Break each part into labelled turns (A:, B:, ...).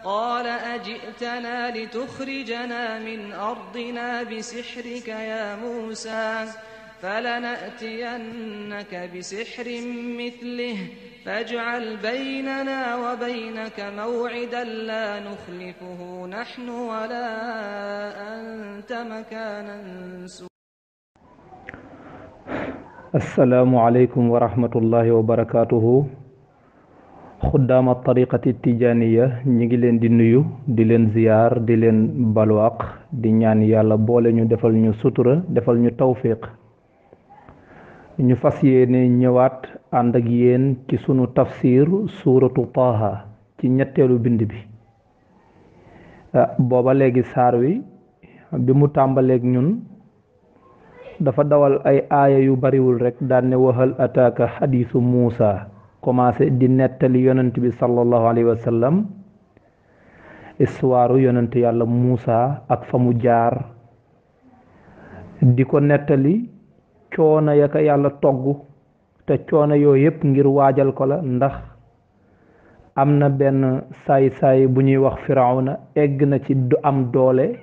A: قال أجئتنا لتخرجنا من أرضنا بسحرك يا موسى فلنأتينك بسحر مثله فاجعل بيننا وبينك موعدا لا نخلفه نحن ولا أنت مكانا سوى.
B: السلام عليكم ورحمة الله وبركاته. خدام الطريقة التجانية ñi leen di nuyu di leen ziyaar di leen balwaq di ñaan yàlla boole ñu defal ñu sutura defal ñu tawfiq ñu fas yéene ñëwaat ànd ak yéen ci sunu tafsir suuratu Taaha ci ñetteelu bind bi booba léegi saar wi bi mu tàmbaleeg ñun dafa dawal ay aaya yu bariwul rek daan ne wahal ataaka xadiisu Muusa commencé di nettali yonent bi sallallahu alayhi wa sallam histoire yonent yàlla Muusa ak fa mu jaar di ko nettali coono ya ka yàlla togg te coono yooyu yépp ngir waajal ko la ndax am na benn saay-saay bu ñuy wax Firawna egg na ci du am doole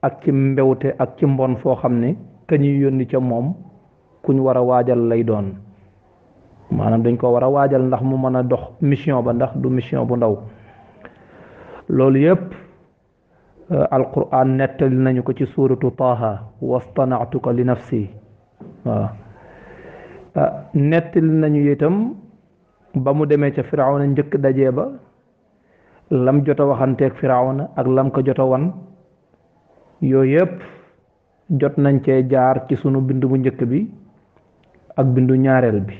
B: ak ci mbewte ak ci mbon foo xam ne ka ñuy yónni ca moom kuñ war a waajal lay doon maanaam dañ ko war a waajal ndax mu mën a dox mission ba ndax du mission bu ndaw loolu yépp alquran nettali nañu ko ci suuratu Taaha wastana'tuka li nafsi waaw nettali nañu itam ba mu demee ca Firawna njëkk dajee ba lam jot a waxanteeg Firawna ak lam ko jot a wan yooyu yépp jot nañ cee jaar ci sunu bindu bu njëkk bi ak bindu ñaareel bi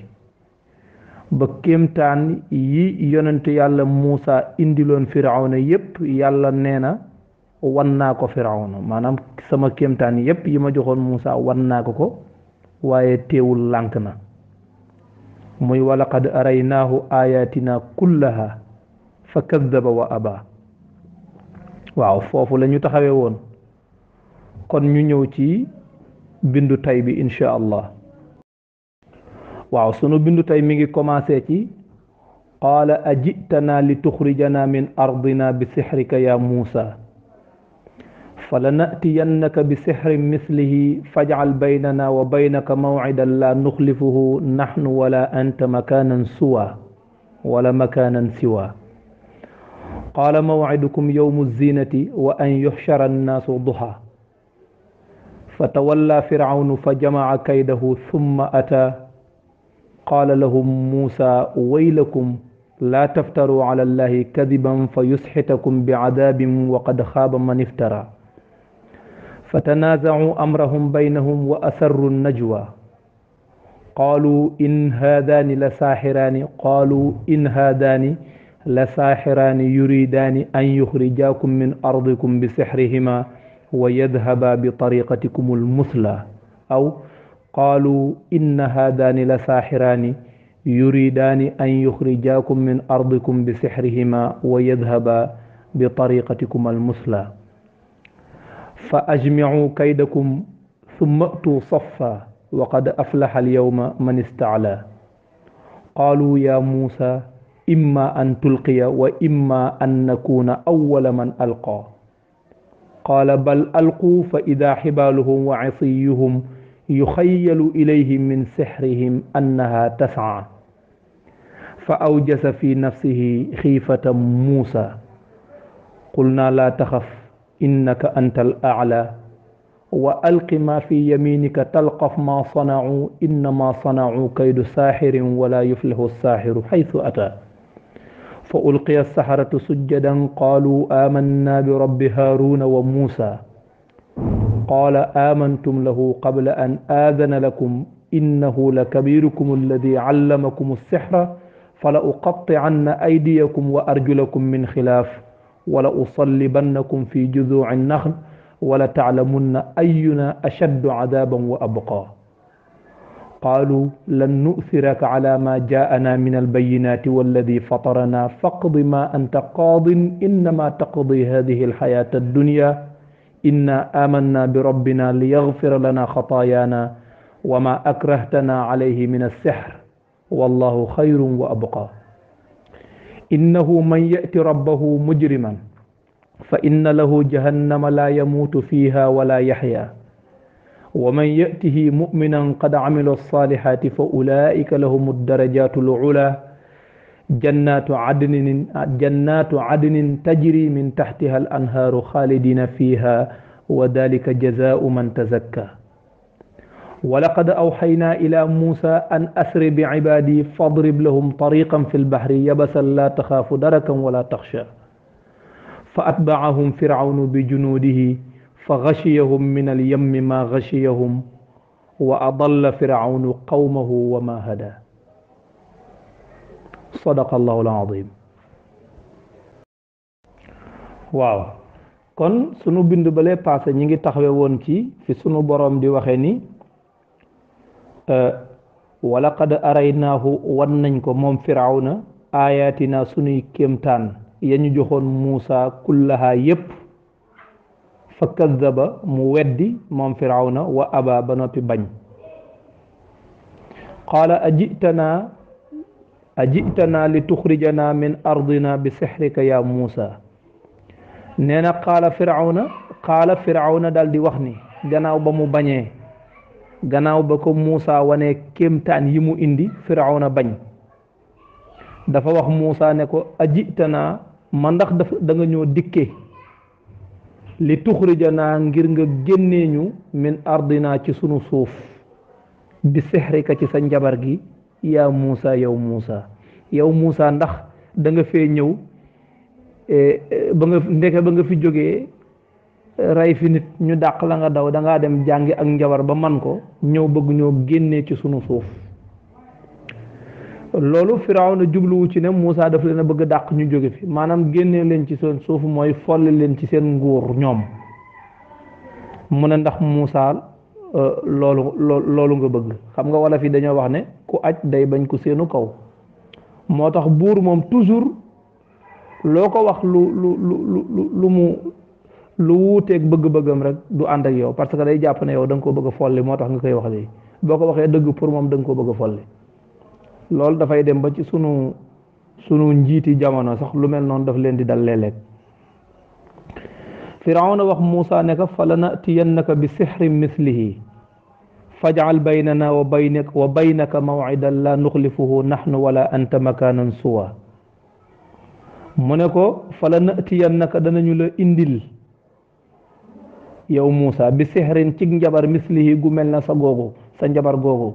B: ba kéemtaan yi yonent yàlla Muusa indiloon Firawna yépp yàlla nee na wan naa ko Firawna maanaam sama kéemtaan yépp yi ma joxoon Muusa wan naa ko waaye teewul lànk na muy walaqad araynaahu ayatina kullaha fa kaddaba wa aba waaw foofu la ñu taxawee woon kon ñu ñëw ci bindu tay bi insha allah waaw sunu bindu tay mi ngi commencé ci qaala ajitana li tuxrijana min ardina bi sixrika ya muusa falanatiyannaka bi sixrin mislihi fajcal baynana wa baynaka mawcidan la nuxlifuhu naxnu wala anta makanan siwa qaala mawcidukum yowmu zinati wa an yuxshara annaasu duha فتولى فرعون فجمع كيده ثم أتى قال لهم موسى ويلكم لا تفتروا على الله كذبا فيسحتكم بعذاب وقد خاب من افترى فتنازعوا أمرهم بينهم وأسروا النجوى قالوا إن هذان لساحران يريدان أن يخرجاكم من أرضكم بسحرهما ويذهبا بطريقتكم المثلى أو قالوا إن هذان لساحران يريدان أن يخرجاكم من أرضكم بسحرهما ويذهبا بطريقتكم المثلى فأجمعوا كيدكم ثم أتوا صفا وقد أفلح اليوم من استعلى قالوا يا موسى إما أن تلقي وإما أن نكون أول من ألقى قال بل ألقوا فإذا حبالهم وعصيهم يخيل إليه من سحرهم أنها تسعى فأوجس في نفسه خيفة موسى قلنا لا تخف إنك أنت الأعلى وألق ما في يمينك تلقف ما صنعوا إنما صنعوا كيد ساحر ولا يفلح الساحر حيث أتى فألقي السحرة سجدا قالوا آمنا برب هارون وموسى قال آمنتم له قبل أن آذن لكم إنه لكبيركم الذي علمكم السحر فلأقطعن أيديكم وأرجلكم من خلاف ولأصلبنكم في جذوع النخل ولتعلمن أينا أشد عذابا وأبقى قالوا لن نؤثرك على ما جاءنا من البينات والذي فطرنا فاقض ما أنت قاض إنما تقضي هذه الحياة الدنيا إنا آمنا بربنا ليغفر لنا خطايانا وما أكرهتنا عليه من السحر والله خير وأبقى innahu man ya'ti rabbahu mujriman fa inna lahu jahannama la yamuutu fiha wala yaxya wa man ya'tihi mu'minan qad amila as-salihati fa ulaika lahum ad-darajatu al-ula jannatu adnin tajri min tahtiha al-anharu khalidina fiha wa dhalika jazaa'u man tazakka ولقد أوحينا إلى موسى أن أسر بعبادي فاضرب لهم طريقا في البحر يبسا لا تخاف دركا ولا تخشى فأتبعهم فرعون بجنوده فغشيهم من اليم ما غشيهم وأضل فرعون قومه وما هدى صدق الله العظيم. waaw kon sunu bindu bale passé ñi ngi taxawé won ci fi sunu borom di waxé ni walaqad araynaahu wan nañ ko moom firawna ayatina sunuy kéemtaan yañu joxoon Muusa kullaha yépp fa kazzaba mu weddi moom firawna wa aba ba noppi bañ qaala ajitana li tuxrijana min ardina bi sixrika ya Muusa nee na qaala firawna dal di wax ni gannaaw ba mu bañee gannaaw ba ko Muusa wane kéemtaan yi mu indi firawna bañ dafa wax Muusa ne ko ajitana ma ndax da nga ñoo dikke li tuxrijana ngir nga génnee ñu min ardina ci sunu suuf bi sixrika ci sa njabar gi yaa Muusa yow Muusa ndax da nga fee ñëw ba nga fi jógee ray fi nit ñu dàq la nga daw da ngaa dem jàngi ak njabar ba man ko ñëw bëgg ñoo génnee ci sunu suuf loolu Firawna jubluwu ci ne Muusa daf leen a bëgg dàq ñu jóge fi maanaam génnee leen ci seen suuf mooy folli leen ci seen nguur ñoom mu ne ndax Muusa loolu nga bëgg xam nga wala fi dañoo wax ne ku aj day bañ ko seenu kaw moo tax buur moom toujours loo ko wax lu wuuteeg bëgg-bëggam rek du ànd ak yow parce que day jàpp ne yow da nga ko bëgg a folli moo tax nga koy wax lii boo ko waxee dëgg pour moom da nga ko bëgg a folli loolu dafay dem ba ci sunu njiiti jamono sax lu mel noonu daf leen di dal léeg-léeg Firawna wax Muusa ne ko fa lanatiyannaka bi sixrin mislihi faj'al baynana wa baynaka maw'idan la nuxlifuhu nahnu wala anta makanan suwa mu ne ko fa lanatiyannaka danañu la indil yow Muusa bi sixrin ci njabar mislihi gu mel na sa njabar googu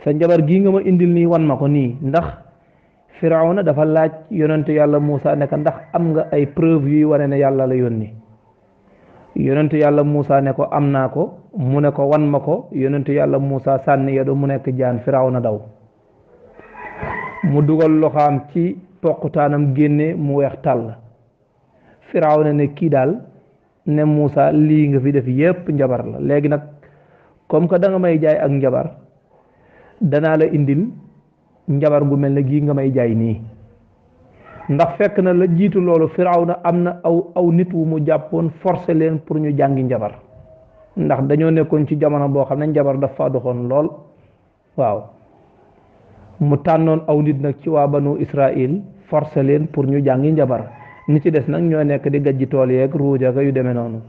B: sa njabar gii nga ma indil nii wan ma ko nii ndax Firawna dafa laaj yonente yàlla Muusa ne ko ndax am nga ay preuve yuy wane ne yàlla la yónni yonente yàlla Muusa ne ko am naa ko mu ne ko wan ma ko yonente yàlla Muusa sànni yado mu nekk jaan Firawna daw mu dugal loxaam ci poqutaanam génne mu weex tàll Firawna ne kii daal ne Muusa lii nga fi def yépp njabar la léegi nag comme que da nga may jaay ak njabar danaa la indil njabar gu mel ne gii nga may jaay nii ndax fekk na la jiitu loolu Firawna am na aw nit wu mu jàppoon forcé leen pour ñu jàngi njabar ndax dañoo nekkoon ci jamono boo xam ne njabar dafa doxoon lool waaw mu tànnoon aw nit nag ci waa banu Israël forcé leen pour ñu jàngi njabar ni ci des nag ñoo nekk di gajji tool yeeg ruuja ga yu demee noonu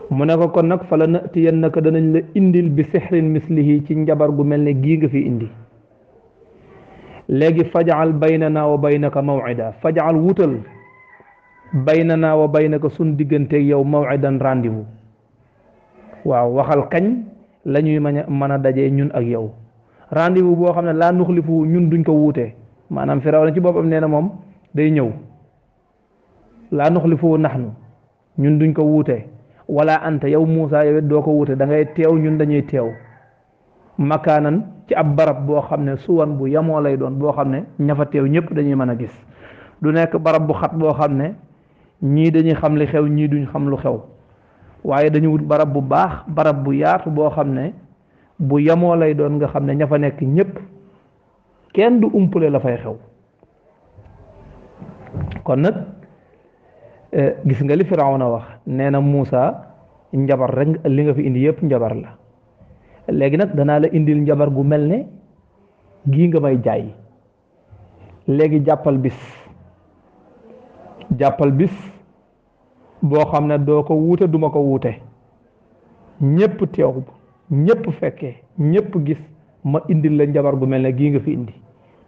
B: mu ne ko kon nag fa lanatiyannaka danañ la indil bi sixrin mislihi ci njabar gu mel ne gii nga fi indi léegi faj'al baynana wa baynaka maw'ida faj'al wutal baynana wa baynaka sun digganteeg yow maw'idan rendez-vous waaw waxal kañ la ñuy mën a dajee ñun ak yow rendez-vous boo xam ne laa nuxlifu ñun duñ ko wuute maanaam Firawna ci boppam nee na moom day ñëw laa nuxlifu nahnu ñun duñ ko wuute wala anta yow Muusa yow it doo ko wuute da ngay teew ñun dañuy teew makaanan ci ab barab boo xam ne suwan bu yamoo lay doon boo xam ne ña fa teew ñëpp dañuy mën a gis du nekk barab bu xat boo xam ne ñii dañuy xam li xew ñii duñ xam lu xew waaye dañu wut barab bu baax barab bu yaatu boo xam ne bu yamoo lay doon nga xam ne ña fa nekk ñëpp kenn du umpule la fay xew kon nag gis nga li Firawna wax nee na Muusa njabar rek li nga fi indi yëpp njabar la léegi nag danaa la indil njabar gu mel ne gii nga may jaay léegi jàppal bis boo xam ne doo ko wuute duma ko wuute ñépp teew ñépp fekkee ñépp gis ma indil la njabar gu mel ne gii nga fi indi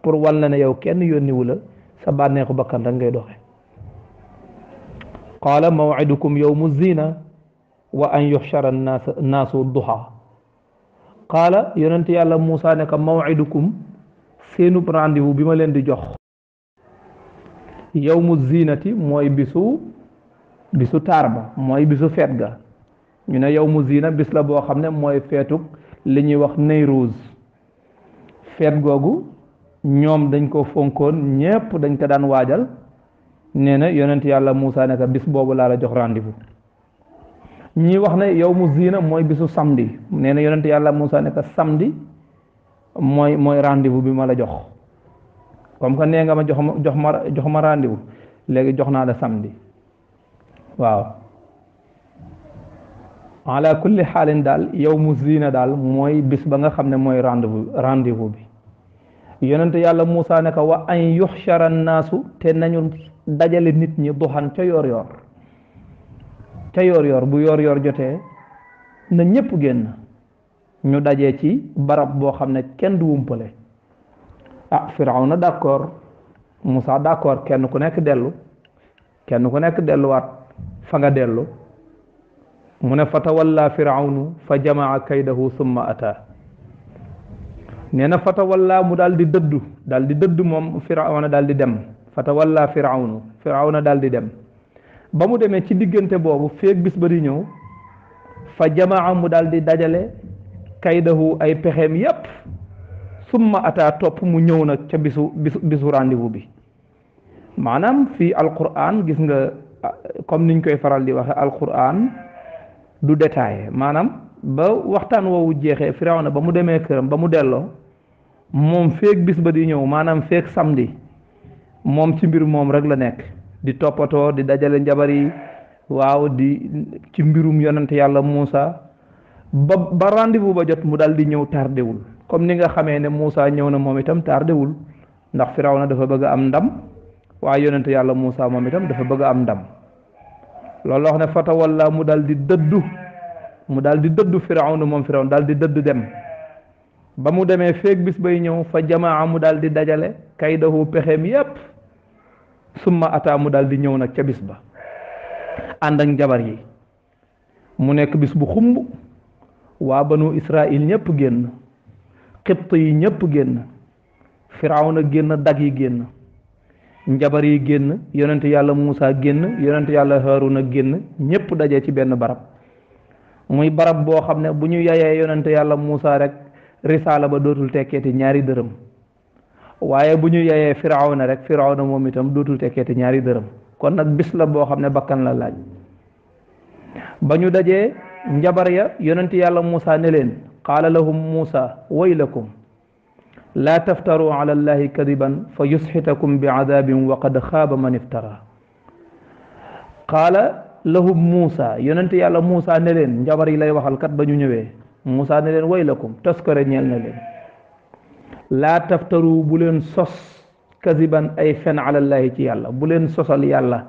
B: pour wal na ne yow kenn yónniwu la sa bànneexu bakkan rek ngay doxe qaala maw'idukum yawmu zina wa an yuxshara naasu duha qaala yonent yàlla Muusa ne ko maw'idukum seenub rendez-vous bi ma leen di jox yawmu zinati mooy bisu taar ba mooy bisu feet ga ñu ne yawmu zina bis la boo xam ne mooy feetuk li ñuy wax Nayruuz feet googu ñoom dañ ko fonkoon ñépp dañ ko daan waajal nee na yonent yàlla Muusa ne ko bis boobu laa la jox rendez-vous ñii wax ne yawmu zina mooy bisu samedi nee na yonent yàlla Muusa ne ko samedi mooy rendez-vous bi ma la jox comme que nee nga ma jox ma rendez-vous léegi jox naa la samedi waaw ala kulli xaalin daal yawmu zina daal mooy bis ba nga xam ne mooy rendez-vous bi yonent yàlla Muusa ne ko wa an yuxshara naasu te nañu dajale nit ñi duxan ca yoor yoor bu yoor yoor jotee na ñépp génn ñu dajee ci barab boo xam ne kenn du wumpale Firawna d'accord Muusa d'accord kenn ku nekk delluwaat fa nga dellu mu ne fa tawalla firawnu fa jamaa kaydahu summa ata nee na fa tawalla mu daal di dëdd moom firawna daal di dem fa tawalla firawna daal di dem ba mu demee ci diggante boobu feeg bis ba di ñëw fa jamaa mu daal di dajale kaydahu ay pexeem yépp summa ata topp mu ñëw nag ca bisu rendez-vous bi maanaam fii alquran gis nga comme niñ koy faral di waxe alquran du détaillé maanaam ba waxtaan woowu jeexee firawna ba mu demee këram ba mu delloo moom feeg bis ba di ñëw maanaam feeg samedi moom ci mbir moom rek la nekk di toppatoo di dajale njabar yi waaw di ci mbirum yonent yàlla Muusa ba rendez-vous ba jot mu dal di ñëw tardewul comme ni nga xamee ne Muusa ñëw na moom itam tardewul ndax firawna dafa bëgg a am ndam waaye yonent yàlla Muusa moom itam dafa bëgg a am ndam loolu wax ne fatawalla mu daal di dëddu firawna moom firawna daal di dëdd dem ba mu demee feeg bis bay ñëw fa jamaa mu daal di dajale kaydahu pexeem yépp summa ata mu daal di ñëw nag ca bis ba ànd ak njabar yi mu nekk bis bu xumb waa banu Israil ñépp génn xibt yi ñépp génn firawna génn dag yi génn njabar yi génn yonent yàlla Muusa génn yonent yàlla Haaruna génn ñépp daje ci benn barab muy barab boo xam ne bu ñu yayee yonent yàlla Muusa rek risaala ba dootul tekkeeti ñaari dërëm waaye bu ñu yayee firawna rek firawna moom itam dootul tekkeeti ñaari dërëm kon nag bis la boo xam ne bakkan la laaj ba ñu dajee njabar ya yonent yàlla Muusa ne leen qaala lahum Muusa waylakum laa taftaru ala allahi kadiban fa yusxitakum bi adabin wa qad xaaba man iftara qaala lahum Muusa yonent yàlla Muusa ne leen njabar yi lay waxal kat ba ñu ñëwee Muusa ne leen waylakum toskare ñeel na leen laa taftaru bu leen sos kadiban ay fen ala allahi ci yàlla bu leen sosal yàlla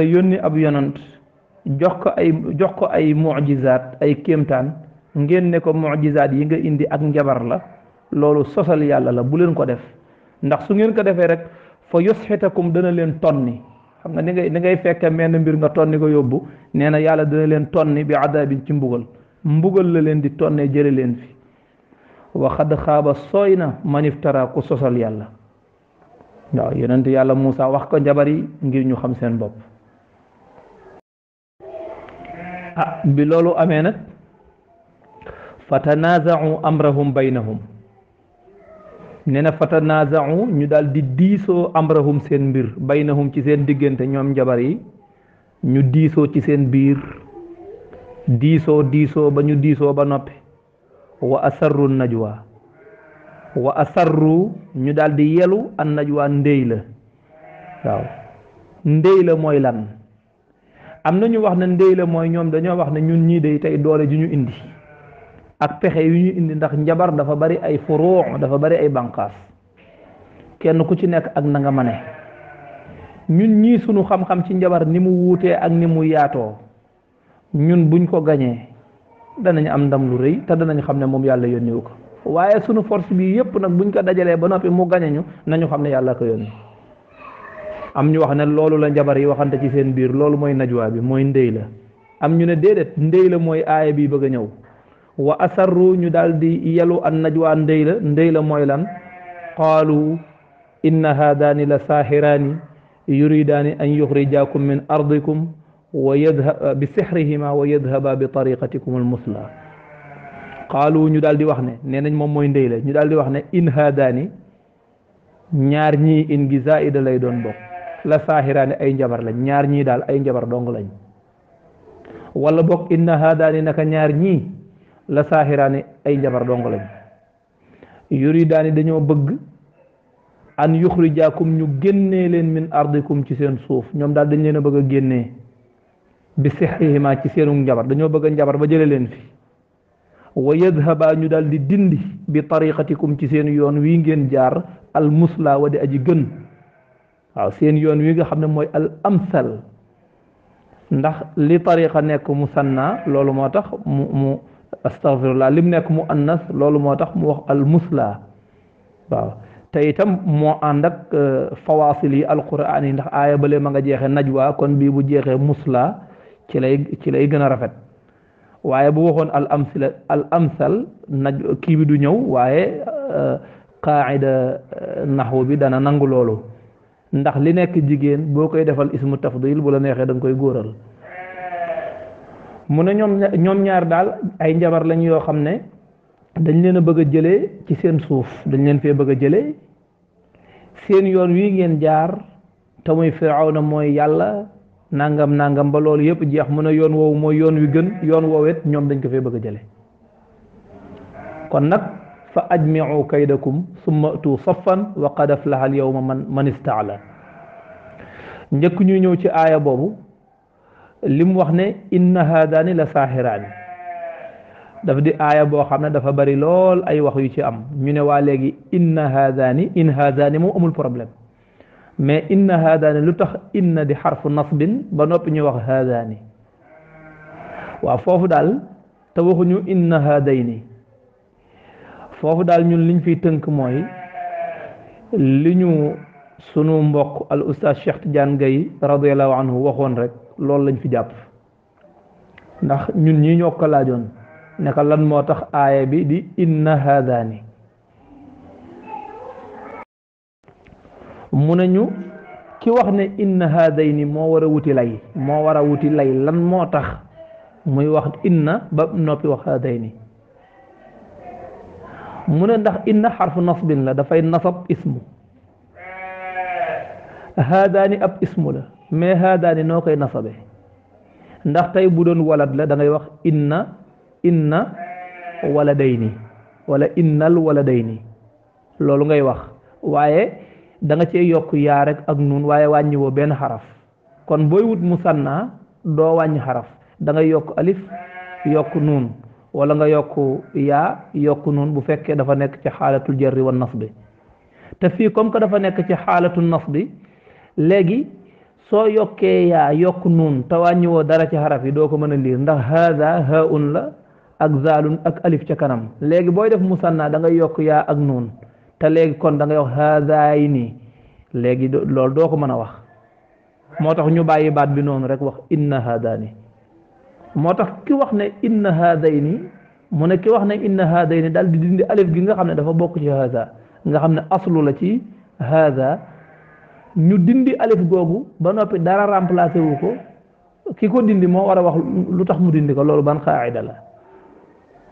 B: yónni ab yonant jox ko ay mujizaat ay kéemtaan ngeen ne ko mujizaat yi nga indi ak njabar la loolu sosal yàlla la bu leen ko def ndax su ngeen ko defee rek fa yusxitakum dana leen tonni xam nga ni ngay fekke menn mbir nga tonni ko yóbbu nee na yàlla dana leen tonni bi adabin ci mbugal la leen di tonnee jële leen fi wa xad xaaba sooy na man iftara ku sosal yàlla waaw yonent yàlla Muusa wax ko njabar yi ngir ñu xam seen bopp bi loolu amee nag fatanaaza'u amrahum baynahum nee na fatanaaza'u ñu daal di diisoo amrahum seen mbir baynahum ci seen diggante ñoom njabar yi ñu diisoo ci seen biir diisoo ba ñu diisoo ba noppi wa asarru najwa ñu daal di yelu an najwa ndéy la waaw ndéy la mooy lan am na ñu wax ne ndéy la mooy ñoom dañoo wax ne ñun ñii day tey doole ju ñu indi ak pexe yu ñu indi ndax njabar dafa bari ay furuu dafa bari ay banqaas kenn ku ci nekk ak na nga mane ñun ñii sunu xam-xam ci njabar ni mu wuutee ak ni mu yaatoo ñun buñ ko gañee danañ am ndam lu rëy te danañ xam ne moom yàlla yónniwu ko waaye sunu force bi yépp nag buñ ko dajalee ba noppi mu gañe ñu nañu xam ne yàlla ko yónni am ñu wax ne loolu la njabar yi waxante ci seen biir loolu mooy najwa bi mooy ndéy la am ñu ne déedéet ndéy la mooy aaya bi bëgg a ñëw wa asarru ñu daal di yelu an najwa ndéy la mooy lan qaalu inna haadaani la saahiraani yuridaani an yuxrijaakum min ardikum wa yadhaba bi sihrihima wa yadhaba bi tariqatikum almusla qaalu ñu daal di wax ne nee nañ moom mooy ndéy la ñu daal di wax ne in haadaani ñaar ñii in gi zaida lay doon bokk la saahiraani ay njabar lañ ñaar ñii daal ay njabar dong lañ wala bokk inna haadaani naka ñaar ñii la saahiraani ay njabar dong lañ yuridaani dañoo bëgg an yuxrijaakum ñu génnee leen min ardikum ci seen suuf ñoom daal dañ leen a bëgg a génnee bi sihrihima ci seenu njabar dañoo bëgg a njabar ba jële leen fi wa yadhaba ñu daal di dindi bi tariqatikum ci seen yoon wi ngeen jaar al musla wa di aji gën waaw seen yoon wi nga xam ne mooy al amsal ndax li tariqa nekk musanna loolu moo tax mu astaghfirullah lim nekk mu annas loolu moo tax mu wax al musla waaw te itam moo ànd ak fawaasil yi alquran yi ndax aaya bale ma nga jeexee najwa kon bii bu jeexee musla ci lay gën a rafet waaye bu waxoon al amsal kii bi du ñëw waaye qaida naxwu bi dana nangu loolu ndax li nekk jigéen boo koy defal ismu tafdil bu la neexee da nga koy góoral mu ne ñoom ñaar daal ay njabar lañ yoo xam ne dañ leen a bëgg a jëlee ci seen suuf dañ leen fee bëgg a jëlee seen yoon wi ngeen jaar te muy Firawna mooy yàlla nangam ba loolu yëpp jeex mu ne yoon woowu mooy yoon wi gën yoon woowet ñoom dañ ko fee bëgg a jëlee kon nag fa ajmiu kaydakum summa atu saffan wa qad aflaha al yawma man istaala njëkk ñuy ñëw ci aaya boobu li mu wax ne inna haadaani la saaxiraani dafa di aaya boo xam ne dafa bari lool ay wax yu ci am ñu ne waa léegi in haadaani moom amul problème mais inna haadaani lu tax inna di xarfu nasbin ba noppi ñu wax haadaani waaw foofu daal te waxuñu inna haadayni foofu daal ñun liñ fiy tënk mooy li ñu sunu mbokk al ustaz Cheikh Tidiane Gaye radiallahu anhu waxoon rek loolu lañ fi jàpp ndax ñun ñi ñoo ko laajoon ne ko lan moo tax aaya bi di inna haadaani mu ne ñu ki wax ne inna haadayni moo war a wuti lay lan moo tax muy wax inna ba noppi wax haadayni mu ne ndax inna xarfu nasbin la dafay nasab ismu haadaani ab ismu la mais haadaani noo koy nasabe ndax tey bu doon walad la da ngay wax inna waladayni wala innal waladayni loolu ngay wax waaye da nga cee yokk yaa rek ak nun waaye wàññi woo benn xaraf kon booy wut musanna doo wàññi xaraf da ngay yokk alif yokk nun wala nga yokk yaa yokk nun bu fekkee dafa nekk ci xaalatul jarri wa nasbi te fii comme que dafa nekk ci xaalatul nasbi léegi soo yokkee yaa yokk nun te wàññi woo dara ci xaraf yi doo ko mën a liir ndax haada haun la ak zaalun ak alif ca kanam léegi booy def musanna da ngay yokk yaa ak nun te léegi kon da ngay wax haadaayni léegi loolu doo ko mën a wax moo tax ñu bàyyi baat bi noonu rek wax inna haadaani moo tax ki wax ne inna haadayni mu ne ki wax ne inna haadayni daal di dindi alif gi nga xam ne dafa bokk ci haada nga xam ne aslu la ci haada ñu dindi alif googu ba noppi dara remplacé wu ko ki ko dindi moo war a wax lu tax mu dindi ko loolu ban xaayida la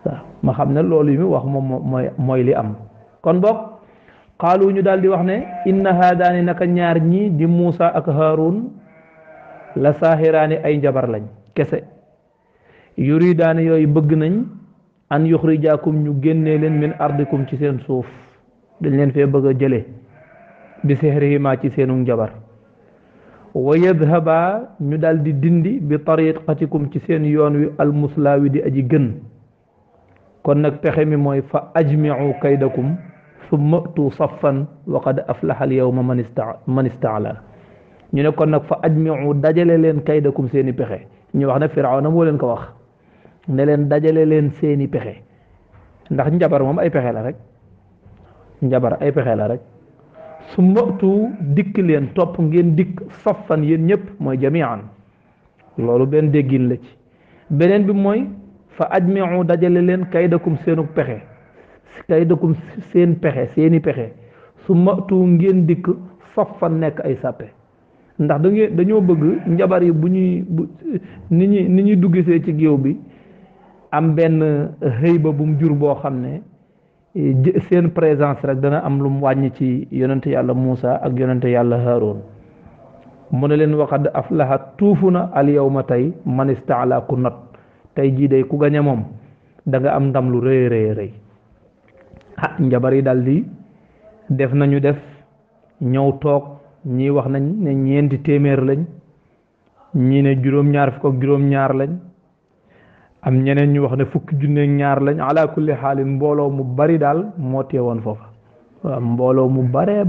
B: waaw ma xam ne loolu yi mu wax moom mooy li am kon boog xaalu ñu daal di wax ne inna haadaani naka ñaar ñi di Muusa ak Haarun la saahiraani ay njabar lañ kese yuridaani yooyu bëgg nañ an yuxrijaakum ñu génnee leen min ardikum ci seen suuf dañ leen fee bëgg a jële bi sihrihima ci seenu njabar wa yadhaba ñu daal di dindi bi tariqatikum ci seen yoon wi almuslaawi di aji gën kon nag pexe mi mooy fa ajmiu kaydakum summa tu saffan wa qad aflaha al yawma man istaala ñu ne kon nag fa ajmiu dajale leen kaydakum seeni pexe ñu wax ne firawna moo leen ko wax ne leen dajale leen seeni pexe ndax njabar moom ay pexe la rek njabar ay pexe la rek summa tu dikk leen topp ngeen dikk saffan yéen ñëpp mooy jamian loolu benn déggin la ci beneen bi mooy fa ajmiu dajale leen kaydakum seenu pexe kaydakum seen pexe seeni pexe summa tu ngeen dikk saffan nekk ay sàppe ndax dañoo bëgg njabar yi bu ñuy ni ñuy duggisee ci géew bi am benn xëy ba bu mu jur boo xam ne seen présence rek dana am lu mu wàññi ci yonente yàlla Muusa ak yonente yàlla Haaroon mu ne leen waxad aflaha tuufu na al yawma tey man istaala ku not tey jii day ku gañe moom da nga am ndam lu rëy rëy rëy njabar yi daal di def nañu def ñëw toog ñii wax nañ ne 4 téeméer lañ ñii ne juróom-ñaar fukk ak juróom-ñaar lañ am ñeneen ñu wax ne 12 lañ ala kulli xaalin mbooloo mu bari daal moo teewoon foofa waaw mbooloo mu bare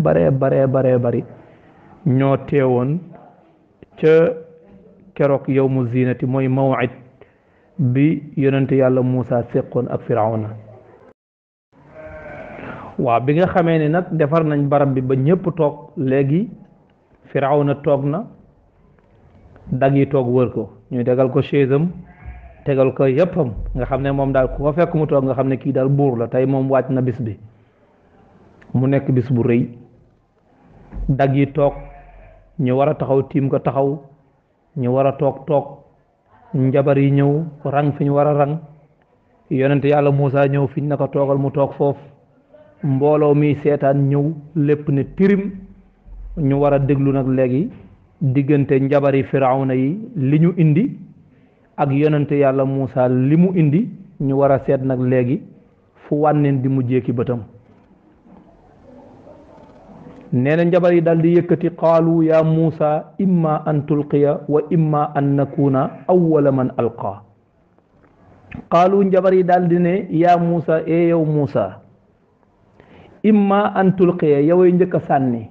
B: bari ñoo teewoon ca keroog yawmu zinati mooy maw'id bi yonente yàlla Muusa séqoon ak firawna waaw bi nga xamee ne nag defar nañ barab bi ba ñëpp toog léegi firawna toog na dag yi toog wër ko ñu tegal ko chaisam tegal ko yëppam nga xam ne moom daal ku ko fekk mu toog nga xam ne kii daal buur la tey moom wàcc na bis bi mu nekk bis bu rëy dag yi toog ñu war a taxaw tiim ko taxaw ñu war a toog njabar yi ñëw rang fi ñu war a rang yonente yàlla Muusa ñëw fi ñu na ko toogal mu toog foofu mbooloo mi seetaan ñëw lépp ne tirim ñu war a déglu nag léegi diggante njabari firawna yi li ñu indi ak yonente yàlla Muusa li mu indi ñu war a seet nag léegi fu wànneen di mujjee ki bëtam nee na njabar yi daal di yëkkati qaalu ya Muusa imma an tulqiya wa imma an nakuna awwala man alqa qaalu njabar yi daal di ne ya Muusa e yow Muusa imma an tulqiya yoway njëkk a sànni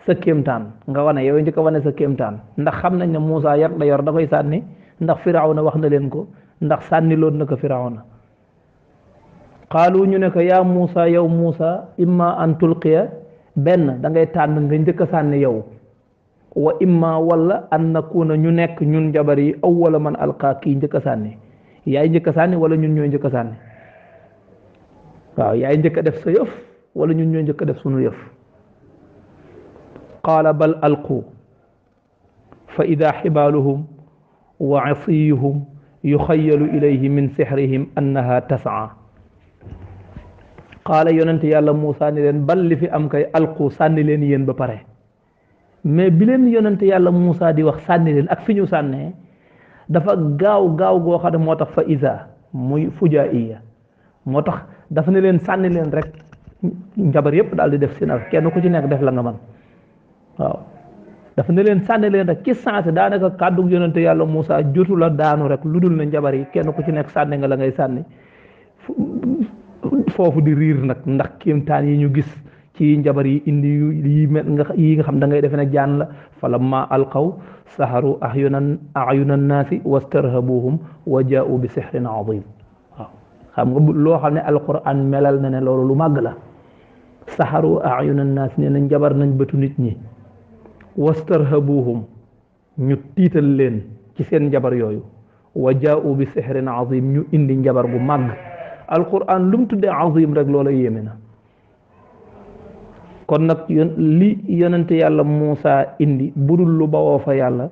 B: sa kéemtaan nga wane yoway njëkk a wane sa kéemtaan ndax xam nañ ne Muusa yar la yor da koy sànni ndax firawna wax na leen ko ndax sànni loon na ko firawna qaalu ñu ne ko yaa Muusa yow Muusa imma an tulqiya benn da ngay tànn nga njëkk a sànni yow wa imma wala an nakuna ñu nekk ñun njabar yi awwala man alqa kii njëkk a sànni yaay njëkk a sànni wala ñun ñooy njëkk a sànni waaw yaay njëkk a def sa yëf wala ñun ñooy njëkk a def sunu yëf qaala bal alqu fa ida xibaaluhum wa asiyuhum yuxayalu ilayhi min sixrihim annaha tasaa qaala yonente yàlla Muusa ni leen bal li fi am kay alqu sànni leen yéen ba pare mais bi leen yonente yàlla Muusa di wax sànni leen ak fi ñu sànnee dafa gaaw goo xam ne moo tax fa ida muy fujaiya moo tax dafa ne leen sànni leen rek njabar yépp daal di def seen af kenn ku ci nekk def la nga man waaw dafa ne leen sànni leen rek ci sensé daanaka kàddu yonente yàlla Muusa jotu la daanu rek lu dul ne njabar yi kenn ku ci nekk sànni nga la ngay sànni foofu di riir nag ndax kéemtaan yi ñu gis ci njabar yi indi yi nga xam da ngay defe ne jaan la falamma alqaw saharu ayunan naasi wastarhabuhum wa jaa'u bi sihrin azim waaw xam nga loo xam ne alquran melal na ne loolu lu màgg la saharu ayunan naasi nee na njabar nañ bëtu nit ñi wastarhabuhum ñu tiital leen ci seen njabar yooyu wa jaa'u bi sihrin azim ñu indi njabar bu màgg alquran lu mu tuddee azim rek loola yéeme na kon nag li yonente yàlla Muusa indi budul lu bawoo fa yàlla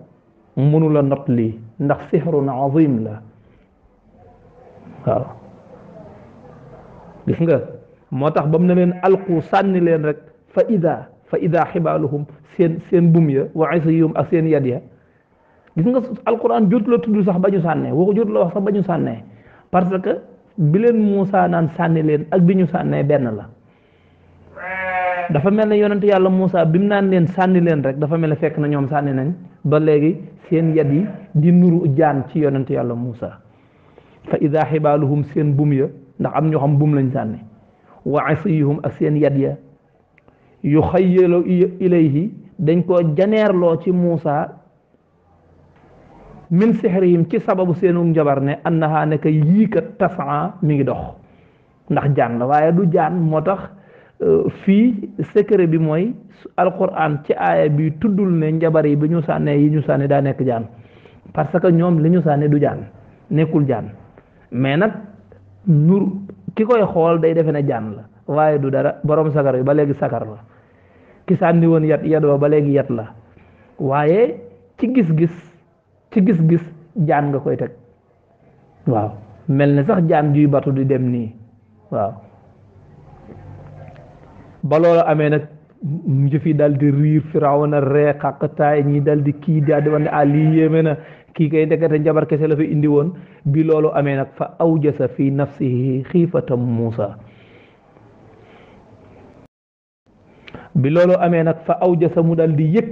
B: mënu la not lii ndax sihrun azim la waaw gis nga moo tax ba mu ne leen alqu sànni leen rek fa ida xibaaluhum seen bum ya wa isiyum ak seen yad ya gis nga alquran jotu la tudd sax ba ñu sànnee waxu jotu la wax sax ba ñu sànnee parce que bi leen Muusa naan sànni leen ak bi ñu sànnee benn la dafa mel ne yonent yàlla Muusa bi mu naan leen sànni leen rek dafa mel ne fekk na ñoom sànni nañ ba léegi seen yad yi di nuru jaan ci yonent yàlla Muusa fa ida xibaaluhum seen bum ya ndax am ñoo xam bum lañ sànni wa asiyuhum ak seen yat ya yu xayyalu ilayhi dañ ko janeerloo ci Muusa min sihrihim ci sababu seenu njabar ne annaha nekk yii kat tasaa mi ngi dox ndax jaan la waaye du jaan moo tax fii secret bi mooy alquran ci aaya bi tuddul ne njabar yi bi ñu sànnee yi ñu sànni daa nekk jaan parce que ñoom li ñu sànni du jaan nekkul jaan mais nag nur ki koy xool day defe ne jaan la waaye du dara borom sakar bi ba léegi sakar la ki sànni woon yat ba léegi yat la waaye ci gis-gis jaan nga koy teg waaw mel ne sax jaan juy batu di dem nii waaw ba loolu amee nag njëf yi dal di riir Firawna ree xàqtaay ñi dal di kii daal di wax ne lii yéeme na kii kay ndekete njabar kese la fi indi woon bi loolu amee nag fa awjasa fi nafsihi xiifatam Muusa bi loolu amee nag fa awjasa mu dal di yëg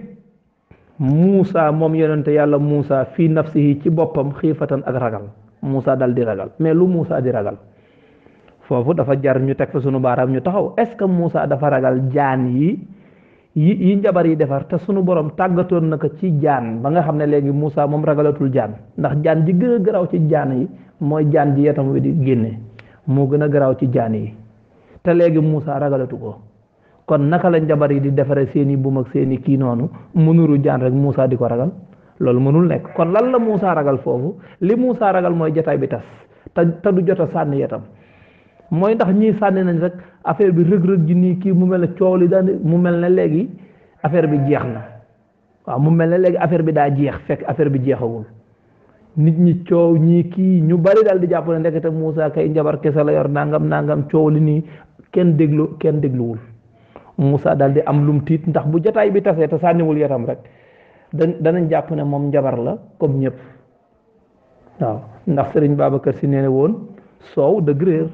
B: Muusa moom yonente yàlla Muusa fi nafsihi ci boppam xiifatan ak ragal Muusa dal di ragal mais lu Muusa di ragal foofu dafa jar ñu teg fa sunu baaraam ñu taxaw est-ce que Muusa dafa ragal jaan yi njabar yi defar te sunu borom tàggatoon na ko ci jaan ba nga xam ne léegi Muusa moom ragalatul jaan ndax jaan ji gën a garaaw ci jaan yi mooy jaan ji yetam wi di génne moo gën a garaaw ci jaan yi te léegi Muusa ragalatu ko kon naka la njabar yi di defare seeni buum ak seeni kii noonu mënuru jaan rek Muusa di ko ragal loolu mënul nekk kon lan la Muusa ragal foofu li Muusa ragal mooy jotaay bi tas te du jot a sànni yetam mooy ndax ñii sànni nañ rek affaire bi rëg-rëg ji nii kii mu mel ne coow li daan mu mel ne léegi affaire bi jeex na waaw mu mel ne léegi affaire bi daa jeex fekk affaire bi jeexawul nit ñi coow ñii kii ñu bari daal di jàpp ne ndekete Muusa kay njabar kese la yor nangam coow li nii kenn dégluwul Muusa daal di am lum tiit ndax bu jotaay bi tasee te sànniwul yatam rek danañ jàpp ne moom njabar la comme ñëpp waaw ndax Sëriñ Babacar Si nee na woon soow dëgg réer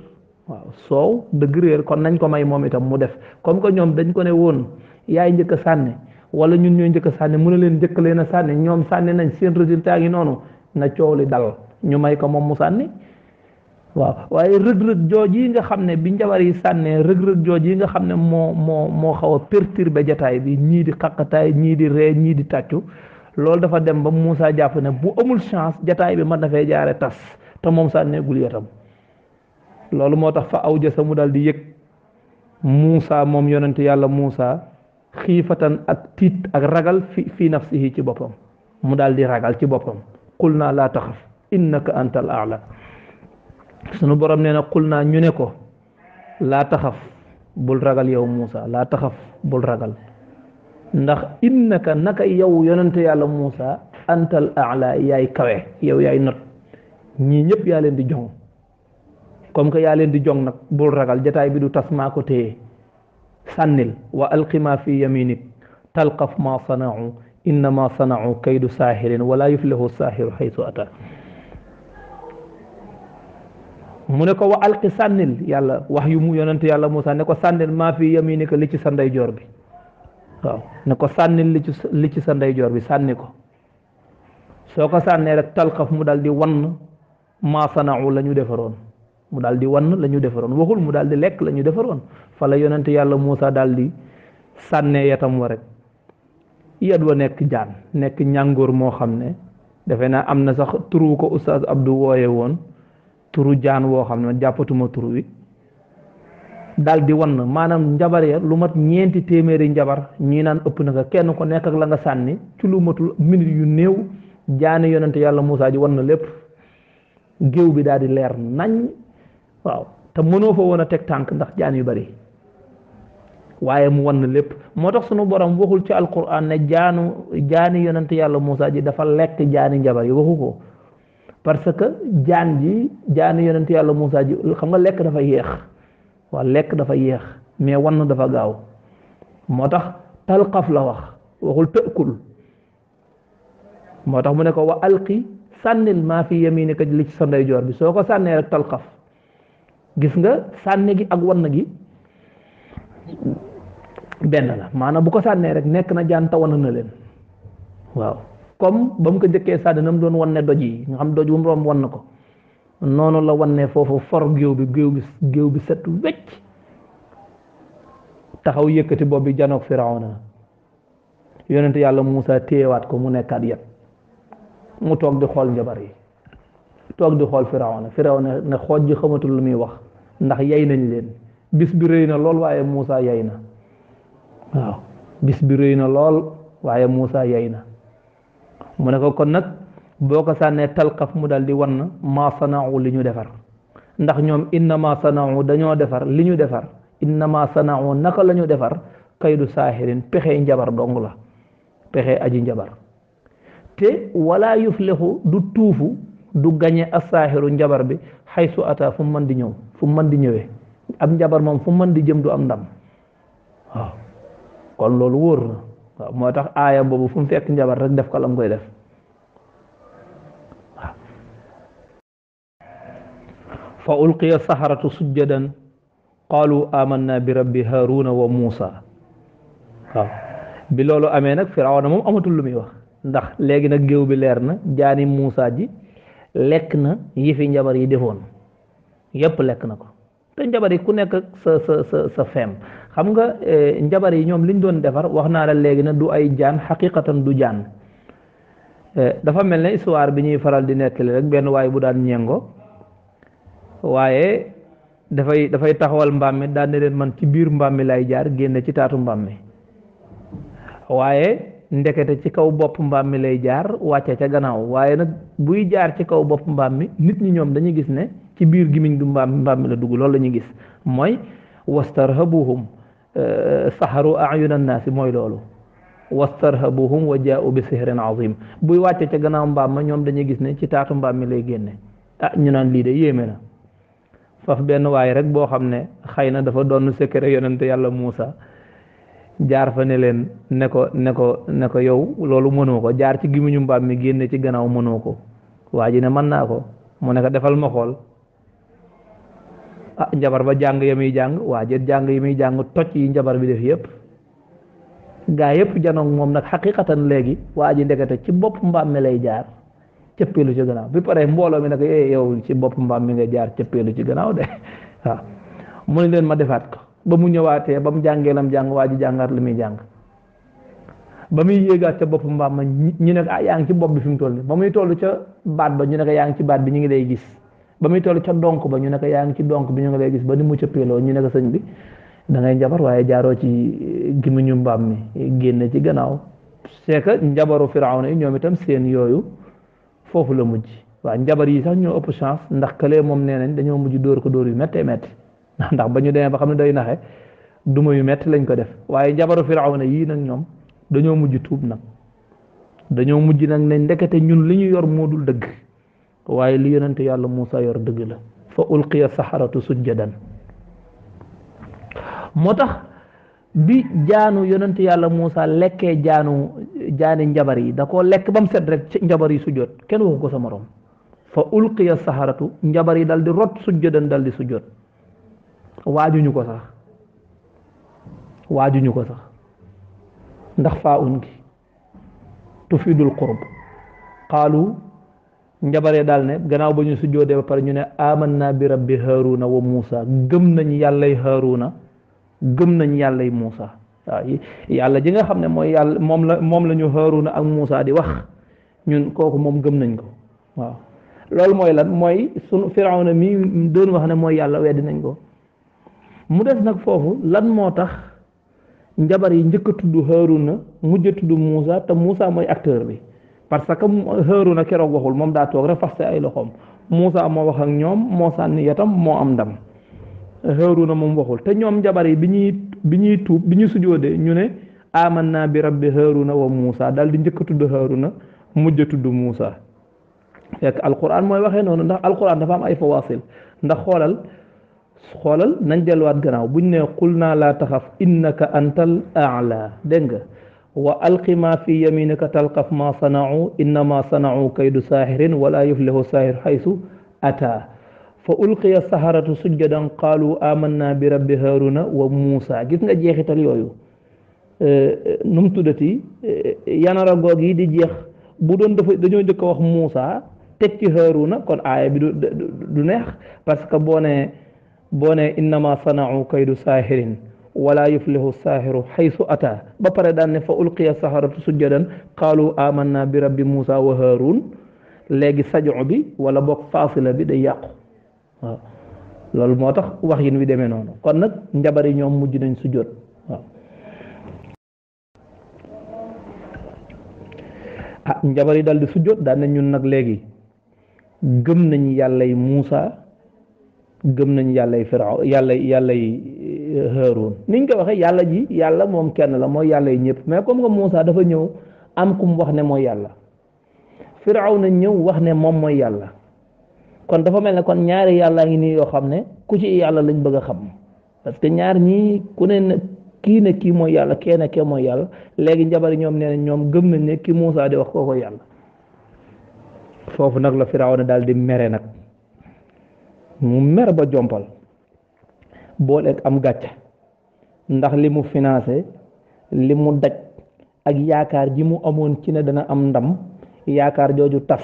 B: waaw soow dëgg réer kon nañ ko may moom itam mu def comme que ñoom dañ ko ne woon yaay njëkk a sànni wala ñun ñooy njëkk a sànni mu ne leen njëkk leen a sànni ñoom sànni nañ seen résultat yi noonu na coow li dal ñu may ko moom mu sànni waaw waaye rëg-rëg jooj yi nga xam ne bi njabar yi sànnee rëg-rëg jooj yi nga xam ne moo xaw a perturbé jataay bi ñii di xaqataay ñii di ree ñii di tàccu loolu dafa dem ba Muusa jàpp ne bu amul chance jataay bi mën na fee jaare tas te moom sànneegul yatam loolu moo tax fa awjasa mu dal di yëg Muusa moom yonent yàlla Muusa xiifatan ak tiit ak ragal fi nafsihi ci boppam mu dal di ragal ci boppam qul naa laa taxaf innaka antal aala sunu borom nee na qul naa ñu ne ko laa taxaf bul ragal yow Muusa laa taxaf bul ragal ndax innaka naka yow yonent yàlla Muusa antal aala yaay kawe yow yaay not ñii ñëpp yaa leen di joŋ comme que yaa leen di jong nag bul ragal jataay bi du tas maa ko téye sànnil wa alqi ma fi yaminik talqaf ma sanau innama sanau kaydu saahirin wala yuflihu saahiru xaytu ata mu ne ko wa alqi sànnil yàlla wax yu mu yonent yàlla Muusa ne ko sànnil maa fi yaminika li ci sa ndeyjoor bi waaw ne ko sànnil li ci sa ndeyjoor bi sànni ko soo ko sànnee rek talqaf mu dal di wann ma sanau la ñu defaroon mu daal di wann la ñu defaroon waxul mu daal di lekk la ñu defaroon fa la yonent yàlla Muusa daal di sànnee yatam wa rek yat wa nekk jaan nekk ñàngoor moo xam ne defe naa am na sax turu ko Oustaz Abdou wooye woon turu jaan woo xam ne jàppatuma turu wi daal di wann maanaam njabar ya lu mat 4 téeméeri njabar ñii naan ëpp na ko kenn ko nekk ak la nga sànni ci lu matul minute yu néew jaani yonent yàlla Muusa ji wann lépp géew bi daal di leer nañ waaw te mënoo fa woon a teg tànk ndax jaan yu bari waaye mu wan lépp moo tax sunu borom waxul ci alquran ne jaani yonent yàlla Muusa ji dafa lekk jaani njabar yi waxu ko parce que jaani yonent yàlla Muusa ji xam nga lekk dafa yéex waaw lekk dafa yéex mais wan dafa gaaw moo tax talqaf la wax waxul tëkkul moo tax mu ne ko wa alqi sànnil maa fi yaminika li ci sa ndeyjoor bi soo ko sànnee rek talqaf gis nga sànni gi ak wann gi benn la maanaam bu ko sànnee rek nekk na jaan ta wan na leen waaw comme ba mu ko njëkkee sànni na mu doon wanne doj yi nga xam doj wu mu romb wann ko noonu la wanne foofu for géew bi set wecc taxaw yëkkati bopp bi janoog firawna yonent yàlla Muusa téyewaat ko mu nekkaat yet mu toog di xool njabar yi toog di xool firawna ne xooj ji xamatul lu muy wax ndax yey nañ leen bis bi rëy na lool waaye Muusa yey na waaw bis bi rëy na lool waaye Muusa yey na mu ne ko kon nag boo ko sànnee talqaf mu dal di wan ma sana'u li ñu defar ndax ñoom innama sana'u dañoo defar li ñu defar innama sana'u naka la ñu defar kaydu saahirin pexe njabar dong la pexe aji njabar te wala yuflixu du tuufu du gañe asaahiru njabar bi xaysu ata fu mu mën di ñëw fu mu mën di ñëwee ab njabar moom fu mu mën di jëm du am ndam waaw kon loolu wóor na waaw moo tax aaya boobu fu mu fekk njabar rek def ko lam koy def waaw fa ulqiya saharatu sujjadan qaalu amanna bi rabbi haruna wa muusa waaw bi loolu amee nag firawna moom amatul lu muy wax ndax léegi nag géew bi leer na jaani muusa ji lekk na yi fi njabar yi defoon yépp lekk na ko te njabar yi ku nekk sa feem xam nga njabar yi ñoom liñ doon defar wax naa la léegi na du ay jaan xaqiqatan du jaan dafa mel ne histoire bi ñuy faral di nettali rek benn waay bu daan ñengo waaye dafay taxawal mbaam mi daan ne leen man ci biir mbaam mi lay jaar génne ci taatu mbaam mi waaye ndekete ci kaw bopp mbaam mi lay jaar wàcce ca gannaaw waaye nag buy jaar ci kaw bopp mbaam mi nit ñi ñoom dañuy gis ne ci biir gimiñ du mbaam mi la dugg loolu la ñuy gis mooy wastarhabuhum saharu ayuna annaasi mooy loolu wastarhabuhum wa jaa'u bi sihrin azim buy wàcce ca gannaaw mbaam ma ñoom dañuy gis ne ci taatu mbaam mi lay génne ñu naan lii de yéeme na faf benn waaye rek boo xam ne xëy na dafa doon secret yonente yàlla Muusa jaar fa ne leen ne ko yow loolu mënoo ko jaar ci gimiñu mbaam mi génne ci gannaaw mënoo ko waa ji ne mën naa ko mu ne ko defal ma xool njabar ba jàng ya muy jàng waa ji jàng yi muy jàng toj yi njabar bi def yëpp gaa yëpp janoog moom nag xaqiqatan léegi waa ji ndekete ci bopp mbaam mi lay jaar cëppeelu ci gannaaw bi pare mbooloo mi ne ko yow ci bopp mbaam mi nga jaar cëppeelu ci gannaaw de waaw mu ne leen ma defaat ko ba mu ñëwaatee ba mu jàngee lam jàng waa ji jàngaat li muy jàng ba muy yéegaat ca bopp mbaam ma ñu ne ko yaa ngi ci bopp bi fi mu toll nii ba muy toll ca baat ba ñu ne ko yaa ngi ci baat bi ñu ngi lay gis ba muy toll ca donk ba ñu ne ko yaa ngi ci donk bi ñu ngi lay gis ba ni mu cëppeeloo ñu ne ko sëñ bi da ngay njabar waaye jaaroo ci gimiñu mbaam mi génne ci gannaaw c'est que njabaru firawna yi ñoom itam seen yooyu foofu la mujj waaw njabar yi sax ñoo ëpp chance ndax këlee moom nee nañ dañoo mujj dóor ko dóor yu méttee métti ndax ba ñu demee ba xam ne day naxe duma yu metti lañ ko def waaye njabaru firawna yii nag ñoom dañoo mujj tuub nag dañoo mujj nag ne ndekete ñun li ñu yor moo dul dëgg waaye li yonente yàlla Muusa yor dëgg la fa ulqiya saharatu sujjadan moo tax bi jaanu yonente yàlla Muusa lekkee jaani njabar yi da koo lekk ba mu set rek ci njabar yi sujjoot kenn waxu ko sa morom fa ulqiya saharatu njabar yi dal di rot sujjadan dal di sujjoot waajuñu ko sax ndax faa un gi tufidul qurb qaalu njabaree daal ne gannaaw ba ñu sujjoodee ba pare ñu ne amanna bi rabbi haruna wa muusa gëm nañ yàllay haruna gëm nañ yàllay muusa waaw yàlla ji nga xam ne mooy yàlla moom la ñu haruna ak muusa di wax ñun kooku moom gëm nañ ko waaw loolu mooy lan mooy sunu firawna mi doon wax ne mooy yàlla weddi nañ ko mu des nag foofu lan moo tax njabar yi njëkk a tudd Haaruna mujj a tudd Muusa te Muusa mooy acteur bi parce que Haaruna keroog waxul moom daa toog rek faste ay loxoom Muusa moo wax ak ñoom moo sànni yatam moo am ndam Haaruna moom waxul te ñoom njabar yi bi ñuy tuub bi ñu sujoodee ñu ne amanna bi rabbi Haaruna wa Muusa daal di njëkk a tudd Haaruna mujj a tudd Muusa fekk alquran mooy waxee noonu ndax alquran dafa am ay fawasil ndax xoolal nañ delluwaat gannaaw buñ ne qul naa laa taxaf innaka antal aala dégg nga wa alqi ma fi yaminika talqaf ma sanau innama sanau kaydu saahirin wala yuflihu saahir xaysu ata fa ulqiya saharatu sujjadan qaalu amanna bi rabbi haruna wa muusa gis nga jeexital yooyu nu mu tuddati yanara goog yi di jeex bu doon dañoo njëkk a wax muusa teg ci haruna kon aaya bi du neex parce que boo ne innama sanau kaydu saahirin wala yuflihu saahiru xaysu ata ba pare daan ne fa ulqiya saharatu sujjadan qaalu amanna bi rabbi Muusa wa Haarun léegi sajo bi wala boog faasila bi day yàqu waaw loolu moo tax wax yin wi demee noonu kon nag njabar yi ñoom mujj nañ sujjóot waaw njabar yi dal di sujjóot daan na ñun nag léegi gëm nañ yàllay Muusa gëm nañ yàllay Firaw yàllay Haarun niñ ko waxee yàlla ji yàlla moom kenn la mooy yàlla yi ñëpp mais comme que Muusa dafa ñëw am kum wax ne mooy yàlla Firaw na ñëw wax ne moom mooy yàlla kon dafa mel ne kon ñaari yàllaa ngi nii yoo xam ne ku ci yàlla lañ bëgg a xam parce que ñaar ñii ku ne kii ne kii mooy yàlla kee ne kee mooy yàlla léegi njabari ñoom nee na ñoom gëm nañ ne ki Muusa di wax kooko yàlla foofu nag la Firaw na daal di mere nag mu mer ba jompal booleeg am gàcce ndax li mu financé li mu daj ak yaakaar ji mu amoon ci ne dana am ndam yaakaar jooju tas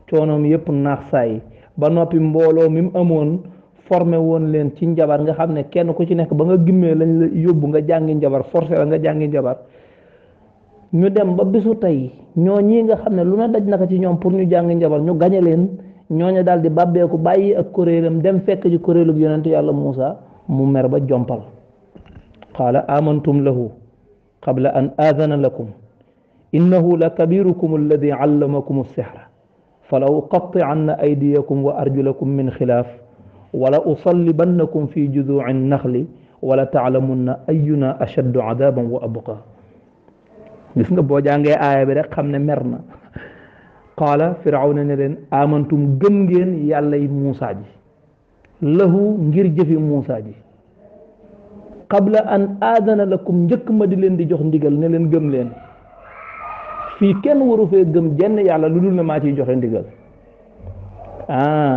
B: coonoom yépp naax saay ba noppi mbooloo mi mu amoon formé woon leen ci njabar nga xam ne kenn ku ci nekk ba nga gimmee lañ la yóbbu nga jàngi njabar forcé la nga jàngi njabar ñu dem ba bisu tey ñoo ñii nga xam ne lu na daj naka ci ñoom pour ñu jàngi njabar ñu gañe leen ñooñu daal di bàbbeeku bàyyi ak kuréelam dem fekk ci kuréelug yonent yàlla Muusa mu mer ba jompal qaala amantum lahu qabla an aadana lakum innahu la kabirukum alladi allamakum as-sihra fala uqatti'anna aydiyakum wa arjulakum min xilaaf wala usallibannakum fi juduu'i an-naxli wala ta'lamunna ayyuna ashaddu adaban wa abqa gis nga boo jàngee aaya bi rek xam ne mer na qaala Firawna ne leen amantum gëm ngeen yàllay Muusa ji lahu ngir jëfi Muusa ji qabla an aadana lakum njëkk ma di leen di jox ndigal ne leen gëm leen fii kenn waru fee gëm jenn yàlla lu dul ne maa ciy joxe ndigal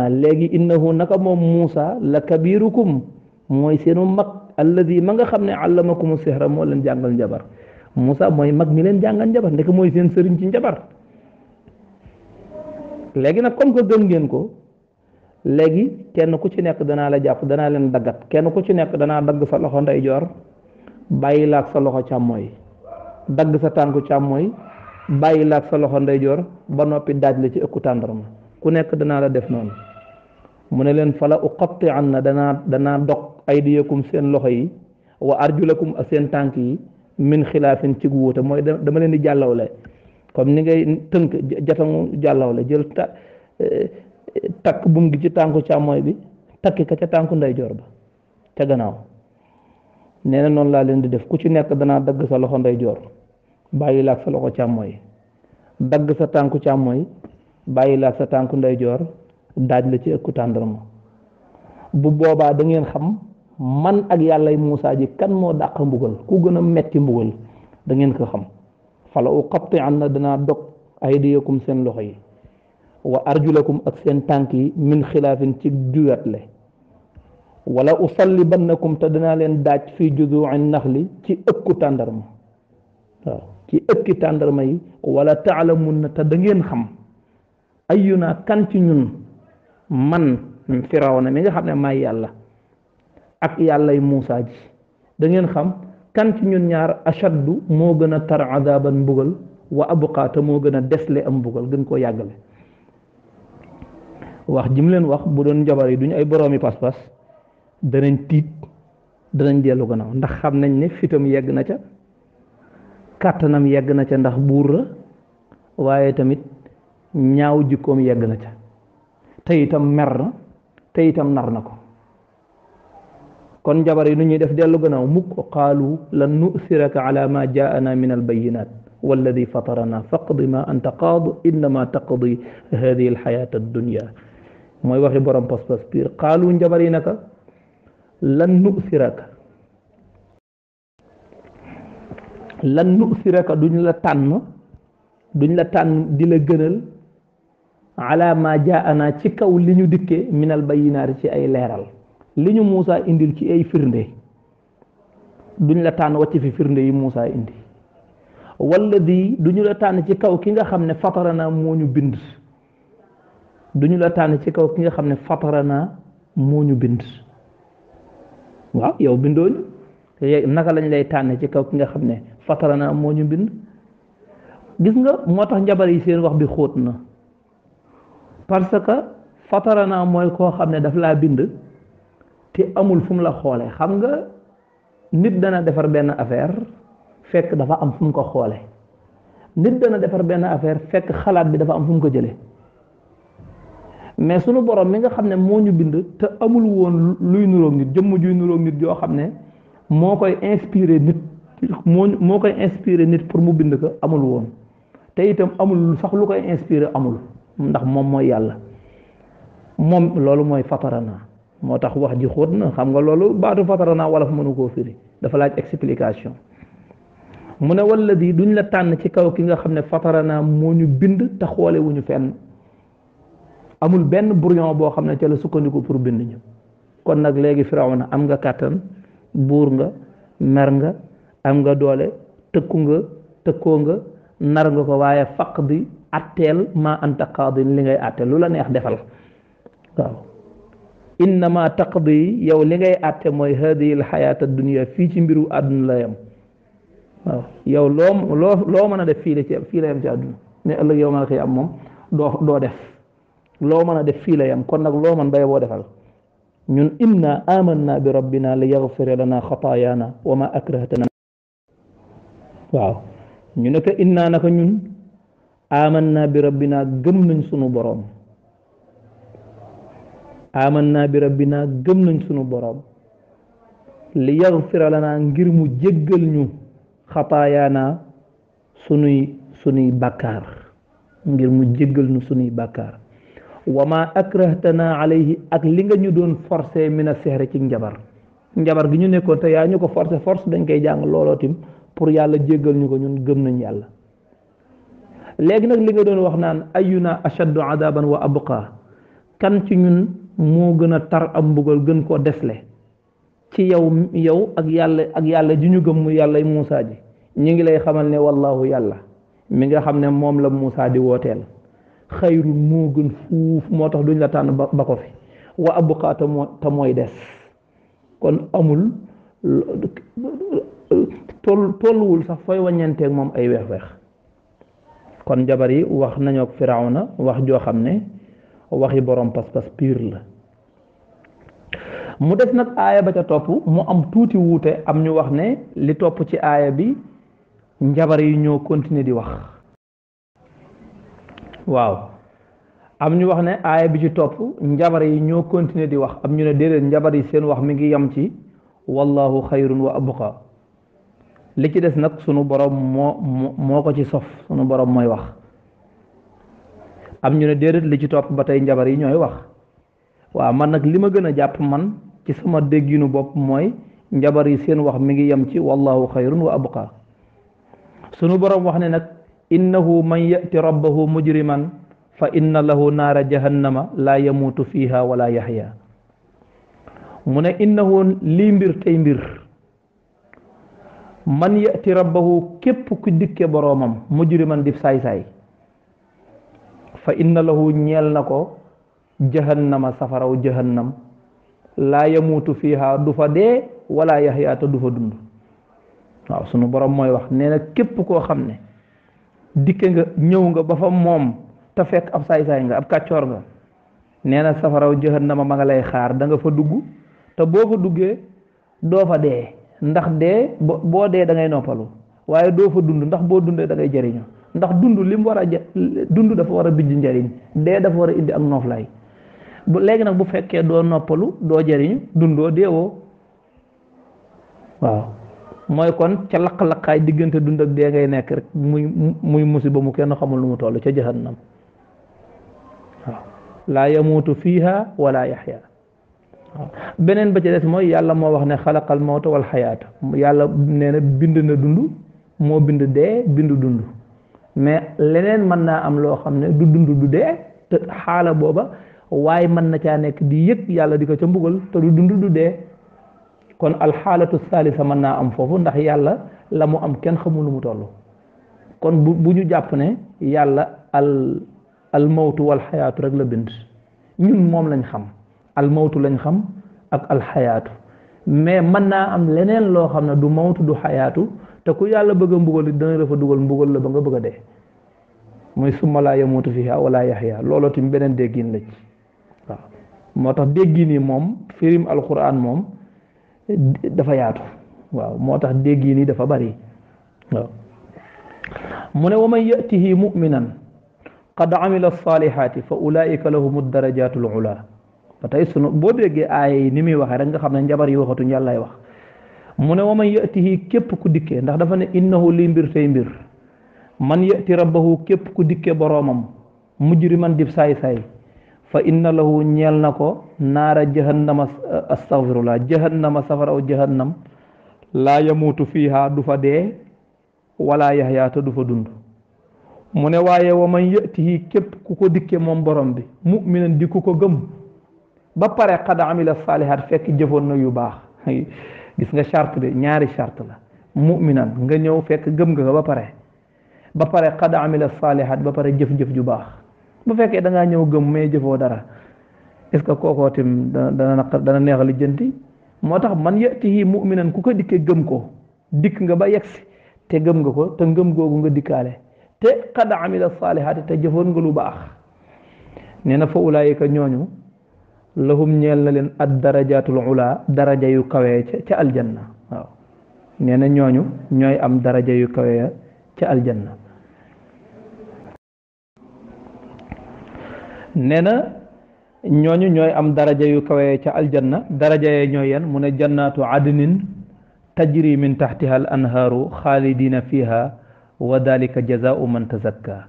B: léegi innahu naka moom Muusa la kabirukum mooy seenu mag alladi ma nga xam ne allamakum sihra moo leen jàngal njabar Muusa mooy mag mi leen jàngal njabar ndeke mooy seen sëriñ ci njabar léegi nag comme que gëm ngeen ko léegi kenn ku ci nekk danaa la jàpp danaa leen daggat kenn ku ci nekk danaa dagg sa loxo ndeyjoor bàyyi laak sa loxo càmmooy dagg sa tànku càmmooy bàyyi laak sa loxo ndeyjoor ba noppi daaj la ci ëkku tàndarma ku nekk danaa la def noonu mu ne leen fala uqatti'anna danaa dog aydiyakum seen loxo yi wa arjulakum ak seen tànk yi min xilaafin ci wuute mooy dama leen di jàllawle comme ni ngay tënk jatangu jàllawle jël takk bum gi ci tànku càmmooy bi takki ka ca tànku ndeyjoor ba ca gannaaw nee na noonu laa leen di def ku ci nekk danaa dagg sa loxo ndeyjoor bàyyi laak sa loxo càmmooy dagg sa tànku càmmooy bàyyi laak sa tànku ndeyjoor daaj la ci ëkku tàndarma bu boobaa da ngeen xam man ak yàllay Muusa ji kan moo dàq mbugal ku gën a metti mbugal da ngeen ko xam fala uqatti'anna danaa dog aydiyakum seen loxo yi wa arjulakum ak seen tànk yi min xilaafin ci juyatle wala usallibannakum te danaa leen daaj fii juduu'i naxli ci ëkku tàndarma waaw ci ëkki tàndarma yi wala taalamunna te da ngeen xam ayyuna kan ci ñun man Firawna mi nga xam ne maay yàlla ak yàllay Muusa ji da ngeen xam kan ci ñun ñaar ashaddu moo gën a tar adaban mbugal wa abqa te moo gën a desle am mbugal gën koo yàggale wax jim leen wax bu doon njabar yi duñu ay boroomi pas-pas danañ tiit danañ dellu gannaaw ndax xam nañ ne fitam yegg na ca kàttanam yegg na ca ndax buur la waaye tamit ñaaw jikkoom yegg na ca te itam mer na te itam nar na ko kon njabar yi nu ñuy def dellu gannaaw mukk qaalu lan nu'siraka ala ma jaana min albayinat walladi fatarana faqdi ma anta qaad innama taqdi hadihi alxayata addunya mooy waxi borom pas-pas piir qaalu njabar yi naka lan nu'siraka duñ la tànn di la gënal ala ma jaana ci kaw li ñu dikkee min albayinaat ci ay leeral li ñu Muusa indil ci ay firnde duñ la tànn wàcc fi firnde yi Muusa indi walladi duñu la tànn ci kaw ki nga xam ne fatarana moo ñu bind duñu la tànn ci kaw ki nga xam ne fatarana moo ñu bind waaw yow bindooñu naka lañ lay tànne ci kaw ki nga xam ne fatarana moo ñu bind gis nga moo tax njabar yi seen wax bi xóot na parce que fatarana mooy koo xam ne daf laa bind te amul fu mu la xoole xam nga nit dana defar benn affaire fekk dafa am fu mu ko xoole nit dana defar benn affaire fekk xalaat bi dafa am fu mu ko jële mais sunu borom mi nga xam ne moo ñu bind te amul woon luy nuroog nit jëmm juy nuroog nit yoo xam ne moo koy inspiré nit moo koy inspiré nit pour mu bind ko amul woon te itam amul sax lu koy inspiré amul ndax moom mooy yàlla moom loolu mooy fatarana moo tax wax ji xóot na xam nga loolu baatu fatarana wala fa mënu koo firi dafa laaj explication mu ne walladi duñ la tànn ci kaw ki nga xam ne fatarana moo ñu bind te xoole wu ñu fenn amul benn brouillon boo xam ne ca la sukkandiku pour bind ñu kon nag léegi Firawna am nga kàttan buur nga mer nga am nga doole tëkkoo nga nar nga ko waaye faq di atteel ma anta qaadin li ngay atte lu la neex defal waaw innama taqdi yow li ngay atte mooy hadihi al xayaata dunia fii ci mbiru àdduna la yem waaw yow loo mën a def fii la yem ci àdduna ne ëllëg yow mën a xëy am moom doo def loo mën a def fii la yem kon nag loo mën bay boo defal ñun inna amanna bi rabbina li yaghfira lana xataayaana wa ma akrahtana waaw ñu ne ko inna naka ñun amanna bi rabbina gëm nañ sunu boroom amanna bi rabbina gëm nañ sunu boroom li yaghfira lana ngir mu jéggal ñu xataayaana sunuy bàkkaar ngir mu jéggal ñu sunuy bàkkaar wa ma akrahtana alayhi ak li nga ñu doon forcé mina sihri ci njabar gi ñu nekkoon te yaa ñu ko force dañ koy jàng looloo tim pour yàlla jéggal ñu ko ñun gëm nañ yàlla léegi nag li nga doon wax naan ayuna ashaddu adaban wa abqa kan ci ñun moo gën a tar am mbugal gën koo desle ci yow ak yàlla ji ñu gëm mu yàlla Muusa ji ñu ngi lay xamal ne wallahu yàlla mi nga xam ne moom la Muusa di wooteel xayrun moo gën fuuf moo tax duñ la tànn ba ko fi wa abqa te mooy des kon amul tolluwul sax fooy waññanteeg moom ay weex-weex kon njabar yi wax nañoo ak Firawna wax joo xam ne waxi borom pas-pas piir la mu des nag aaya ba ca topp mu am tuuti wuute am ñu wax ne li topp ci aaya bi njabar yi ñoo continuer di wax waaw am ñu wax ne aaya bi ci topp njabar yi ñoo continuer di wax am ñu ne déedéet njabar yi seen wax mi ngi yam ci wallahu xayrun wa abqa li ci des nag sunu borom moo ko ci sof sunu borom mooy wax am ñu ne déedéet li ci topp ba tey njabar yi ñooy wax waaw man nag li ma gën a jàpp man ci sama dégginu bopp mooy njabar yi seen wax mi ngi yem ci wallahu xayrun wa abqa sunu borom wax ne nag innahu man yati rabbahu mujriman fa inna lahu naara jahannama laa yamuutu fiha wala yaxya mu ne innahu lii mbir tey mbir man yati rabbahu képp ku dikke boroomam mujriman di saay-saay fa inna lahu ñeel na ko jahannama safaraw jahannam laa yamuutu fiha du fa dee wala yaxya te du fa dund waaw sunu borom mooy wax nee na képp koo xam ne dikke nga ñëw nga ba fa moom te fekk ab saay-saay nga ab kàccoor nga nee na safaraw jahannama ma nga lay xaar da nga fa dugg te boo fa duggee doo fa dee ndax dee boo dee da ngay noppalu waaye doo fa dund ndax boo dundee da ngay jëriñu ndax dund li mu war a dund dafa war a bijj njëriñ dee dafa war a indi ak nooflaay léegi nag bu fekkee doo noppalu doo jëriñu dundoo deewoo waaw mooy kon ca laq-laqaay diggante dund ak dee ngay nekk rek muy musiba mu kenn xamul lu mu toll ca jahannam waaw laa yamuutu fiiha wala yaxya waaw beneen ba ci des mooy yàlla moo wax ne xalaqal mawta wal xayaata yàlla nee na bind na dund moo bind dee bind dund mais leneen mën naa am loo xam ne du dund du dee te xaala booba waaye mën na caa nekk di yëg yàlla di ko ca mbugal te du dund du dee kon alxaalatu salisa mën naa am foofu ndax yàlla la mu am kenn xamul lu mu toll kon bu ñu jàpp ne yàlla al mawtu wal xayaatu rek la bind ñun moom lañ xam al mawtu lañ xam ak alxayaatu mais mën naa am leneen loo xam ne du mawtu du xayaatu te ku yàlla bëgg a mbugal it dana la fa dugal mbugal la ba nga bëgg a dee muy summa laa yamuutu fiha wala yaxya looloo tamit beneen déggin la ci waaw moo tax déggin yi moom firim alquran moom dafa yaatu waaw moo tax déggin yi dafa bari waaw mu ne wa man yatihi muminan qad amila salihaati fa ulaika lahum darajatul ula ba tey sunu boo déggee aaya yi ni muy waxee rek nga xam ne njabar yi waxatuñ yàllaay wax mu ne wa man yatihi képp ku dikkee ndax dafa ne innahu li mbir tey mbir man yati rabbahu képp ku dikkee boroomam mujriman dib saay-saay fa inna lahu ñeel na ko naara jahannama astaghfirullah jahannama safara aw jahannam laa yamuutu fiiha du fa dee wala yaxyaa te du fa dund mu ne waaye wa man yatihi képp ku ko dikkee moom borom bi muminan di ku ko gëm ba pare qad amila saalihaat fekk jëfoon na yu baax gis nga charte bi ñaari charte la muminan nga ñëw fekk gëm nga ba pare qad amila saalihaat ba pare jëf-jëf ju baax bu fekkee da ngaa ñëw gëm mais jëfoo dara est-ce que kookoo tim dana neexal lijjanti moo tax man yatihi muminan ku ko dikkee gëm ko dikk nga ba yegsi te gëm nga ko te ngëm googu nga dikkaale te qad amila saalihaat te jëfoon nga lu baax nee na fa ulaayika ñooñu lahum ñeel na leen ad darajatul ula daraja yu kawee ca aljanna waaw nee na ñooñu ñooy am daraja yu kawee ca aljanna nee na ñooñu ñooy am daraja yu kawee ca aljanna daraja yee ñooy yan mu ne jannatu adnin tajri min taxtiha al anhaaru xaalidina fiha wa dalika jazaau man tazakka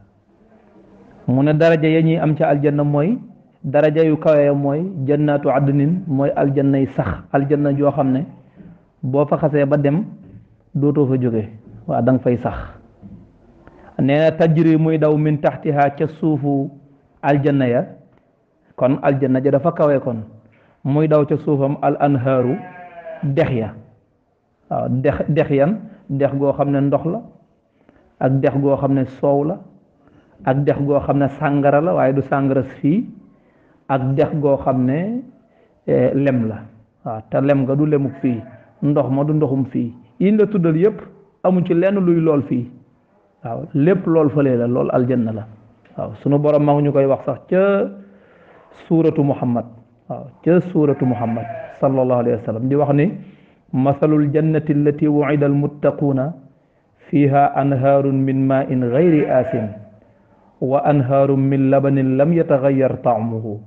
B: mu ne daraja ya ñuy am ca aljanna mooy daraja yu kawee mooy jannatu adnin mooy aljanna yi sax aljanna joo xam ne boo fa xasee ba dem dootoo fa jóge waa da nga fay sax nee na tajri muy daw min taxtiha ca suufu aljanna ya kon aljanna ja dafa kawee kon muy daw ca suufam al anhaaru dex ya waaw dex yan dex goo xam ne ndox la ak dex goo xam ne soow la ak dex goo xam ne sàngara la waaye du sàngara fii ak dex goo xam ne lem la waaw te lem nga du lemuk fii ndox ma du ndoxum fii yiñ la tuddal yépp amu ci lenn luy lool fii waaw lépp lool fële la lool aljanna la waaw sunu borom maa ngi ñu koy wax sax ca suuratu muhammad waaw ca suuratu muhammad sallallahu alayhi wa sallam di wax ni masalul jannati allati wu'ida almuttaquuna fiha anhaarun min maa'in ghayri aasin wa anhaarun min labanin lam yataghayyar ta'muhu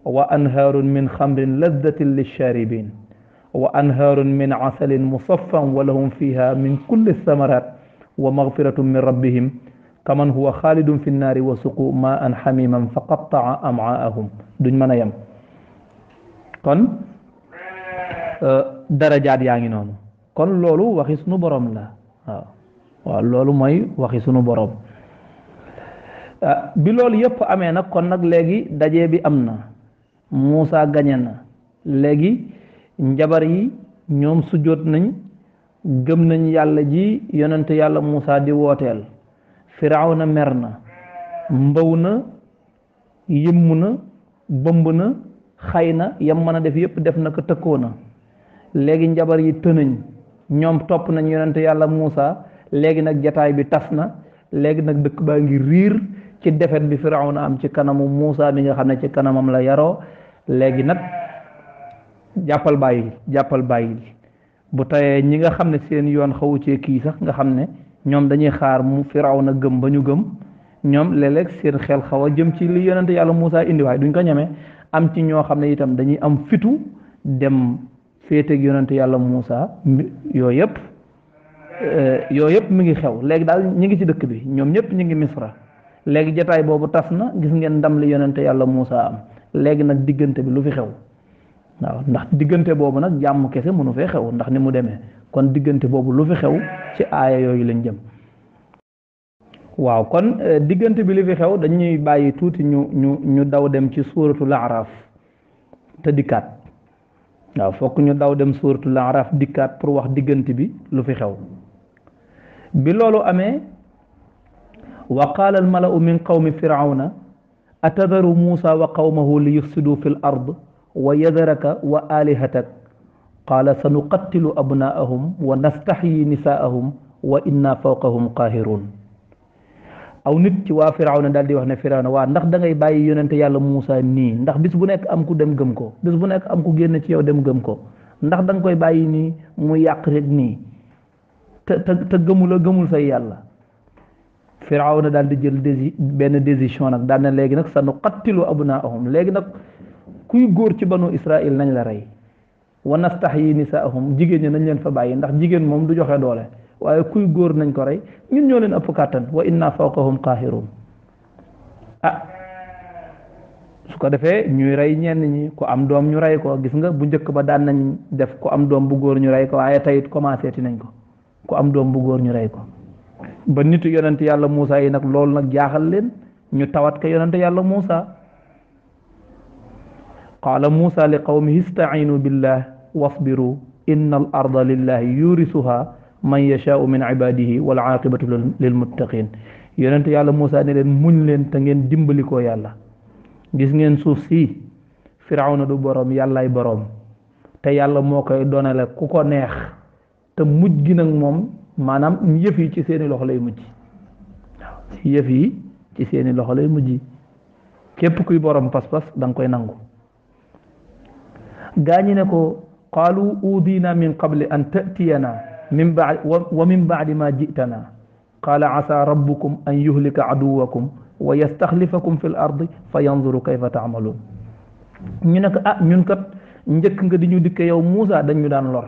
B: wa anhaarun min khamrin ladhatin lisharibin wa anhaarun min asalin musaffan wa lahum fiha min kulli thamarat wa maghfiratun min rabbihim kaman huwa xaalidun fi nnaari wa suqu maan xamiman fa qatta'a am'aahum duñ mën a yem kon darajaat yaa ngi noonu kon loolu waxi sunu borom la waaw loolu mooy waxi sunu borom bi loolu yëpp amee nag kon nag léegi daje bi am na Muusa gañe na léegi njabar yi ñoom sujjóot nañ gëm nañ yàlla ji yonent yàlla Muusa di wooteel Firawna mer na mbaw na yëmm na bëmb na xay na yam mën a def yëpp def na ko tëkkoo na léegi njabar yi tënañ ñoom topp nañ yonent yàlla Muusa léegi nag jataay bi tas na léegi nag dëkk baa ngi riir ci defet bi Firawna am ci kanamu Muusa mi nga xam ne ci kanamam la yaroo léegi nag jàppal bàyyil bu tayee ñi nga xam ne seen yoon xawu cee kii sax nga xam ne ñoom dañuy xaar mu Firawna gëm ba ñu gëm ñoom léeg-léeg seen xel xaw a jëm ci li yonente yàlla Muusa indi waaye duñ ko ñeme am ci ñoo xam ne itam dañuy am fitu dem féeteeg yonente yàlla Muusa yooyu yëpp mi ngi xew léegi daal ñi ngi ci dëkk bi ñoom ñëpp ñi ngi Misra léegi jataay boobu tas na gis ngeen ndam li yonente yàlla Muusa am léegi nag diggante bi lu fi xew waaw ndax diggante boobu nag jàmm kese mënu fee xew ndax ni mu demee kon diggante boobu lu fi xew ci aaya yooyu lañ jëm waaw kon diggante bi li fi xew dañuy bàyyi tuuti ñu daw dem ci suuratul Araf te dikkaat waaw fokk ñu daw dem suuratul Araf dikkaat pour wax diggante bi lu fi xew bi loolu amee wa qaala al mala'u min qawmi firawna atadaru Muusa wa qawmahu li yufsidu fi l ard wa yadaraka wa alihatak qaala sanuqattilu abnaahum wa nastaxyi nisaahum wa inna fawqahum qaahiruun aw nit ci waa firawna daal di wax ne firawna waa ndax da ngay bàyyi yonente yàlla Muusa nii ndax bis bu nekk am ku dem gëm ko bis bu nekk am ku génn ci yow dem gëm ko ndax da nga koy bàyyi nii mu yàq rek nii te gëmul say yàlla firawna daal di jël benn décision nag daal ne léegi nag sanuqattilu abnaahum léegi nag kuy góor ci banu Israil nañ la rey wa nastaxyi nisaahum jigéen ñi nañ leen fa bàyyi ndax jigéen moom du joxe doole waaye kuy góor nañ ko rey ñun ñoo leen ëpp kàttan wa inna fawqahum qaahiruun su ko defee ñuy rey ñenn ñi ku am doom ñu rey ko gis nga bu njëkk ba daan nañ def ku am doom bu góor ñu rey ko waaye tayit commencé ti nañ ko ku am doom bu góor ñu rey ko ba nitu yonente yàlla Muusa yi nag loolu nag jaaxal leen ñu tawat ko yonente yàlla Muusa qaala Muusa li qawmihi istaciinu billah wasbiru inna al arda lillahi yurisuha man yashaau min ibadihi wal aqibatu lil muttaqin yonente yàlla Muusa ne leen muñ leen te ngeen dimbali ko yàlla gis ngeen suuf si firawna du boroom yàllaay boroom te yàlla moo koy donale ku ko neex te mujj gi nag moom maanaam yëf yi ci seeni loxo lay mujj waaw yëf yi ci seeni loxo lay mujj képp kuy boroom pas-pas da nga koy nangu gaañi ne ko qaalu udina min qabli an tatiyana min baadi wa min baadi ma jitana qaala asa rabbukum an yuhlika aduwakum wa yastaxlifakum fi l ardi fa yanzuru kayfa taamaluun ñu ne ko ñun kat njëkk nga di ñu dikke yow Muusa dañ ñu daan lor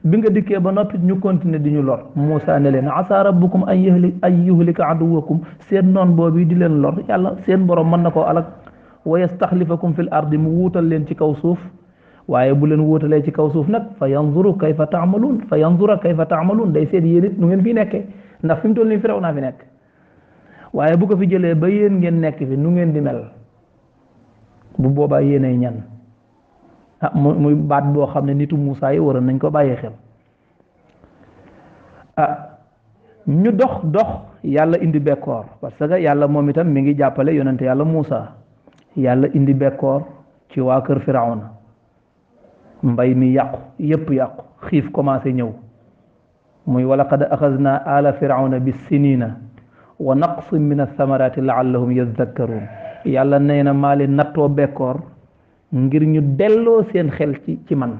B: bi nga dikkee ba noppi ñu continuer di ñu lor Muusa ne leen asa rabbukum an yuhlika aduwakum seen noon boobu di leen lor yàlla seen borom mën na koo alak wa yastaxlifakum fi l ardi mu wuutal leen ci kaw suuf waaye bu leen wuutalee ci kaw suuf nag fa yanzura kayfa taamaluun day seet yéen it nu ngeen fi nekkee ndax fi mu toll nii firaw naa fi nekk waaye bu ko fi jëlee ba yéen ngeen nekk fi nu ngeen di mel bu boobaa yéenay ñan muy baat boo xam ne nitu Muusa yi waroon nañ ko bàyyi xel ñu dox yàlla indi bekkoor parce que yàlla moom itam mi ngi jàppale yonente yàlla Muusa yàlla indi bekkoor ci waa kër firawna mbay mi yàqu yépp yàqu xiif commencé ñëw muy walaqad axadna ala firawna bis sinina wa naqsin min athamarati laallahum yadakkaruun yàlla nee na maa leen nattoo bekkoor ngir ñu delloo seen xel ci man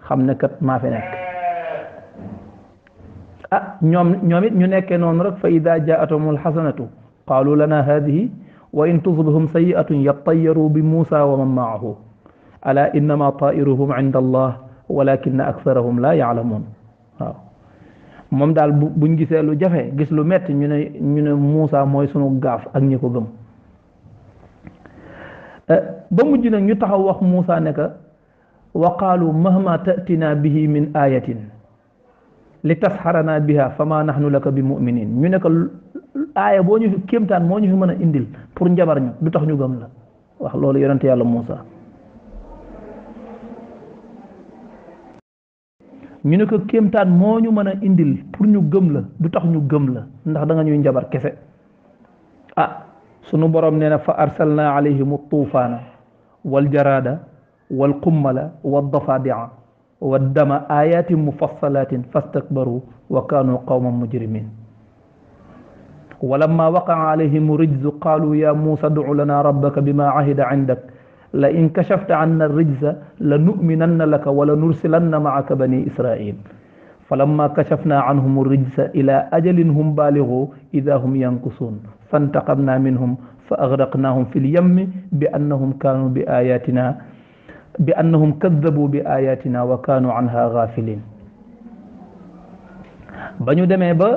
B: xam ne kat maa fi nekk ñoom it ñu nekkee noonu rek fa ida jaatumul xasanatu qaalu lana hadihi wa in tusibhum sayi'atun yattayaru bi Muusa wa man maahu ala innama tairuhum inda allah walakinna aktharahum la yaalamuun waaw moom daal buñ gisee lu jafe gis lu metti ñu ne Muusa mooy sunu gaaf ak ñi ko gëm ba mujj nag ñu taxaw wax Muusa ne ka wa qaalu mahma tatina bihi min ayatin li tasxarana biha fama nahnu laka bi muminin ñu ne ko aaya boo ñu fi kéemtaan moo ñu fi mën a indil pour njabar ñu du tax ñu gëm la wax loolu yonente yàlla Muusa ñu ne ko kéemtaan moo ñu mën a indil pour ñu gëm la du tax ñu gëm la ndax da nga ñuy njabar kese sunu borom nee na fa arsalna alayhim tuufaana wal jarada wal qummala wad dafadia wad dama ayatin mufassalatin fastakbaru wa kanu qawman mujrimin walamma waqaa alayhim rijzu qalu ya musa du'u lana rabbaka bima ahida indak la in kashafta anna rijza la nu'minanna laka wa la nursilanna ma'aka bani israil falamma kashafna anhum rijza ila ajalin hum balighu idha hum yankusun fantaqamna minhum fa aghraqnahum fil yammi bi annahum kadhabu bi ayatina wa kanu anha ghafilin ba ñu demee ba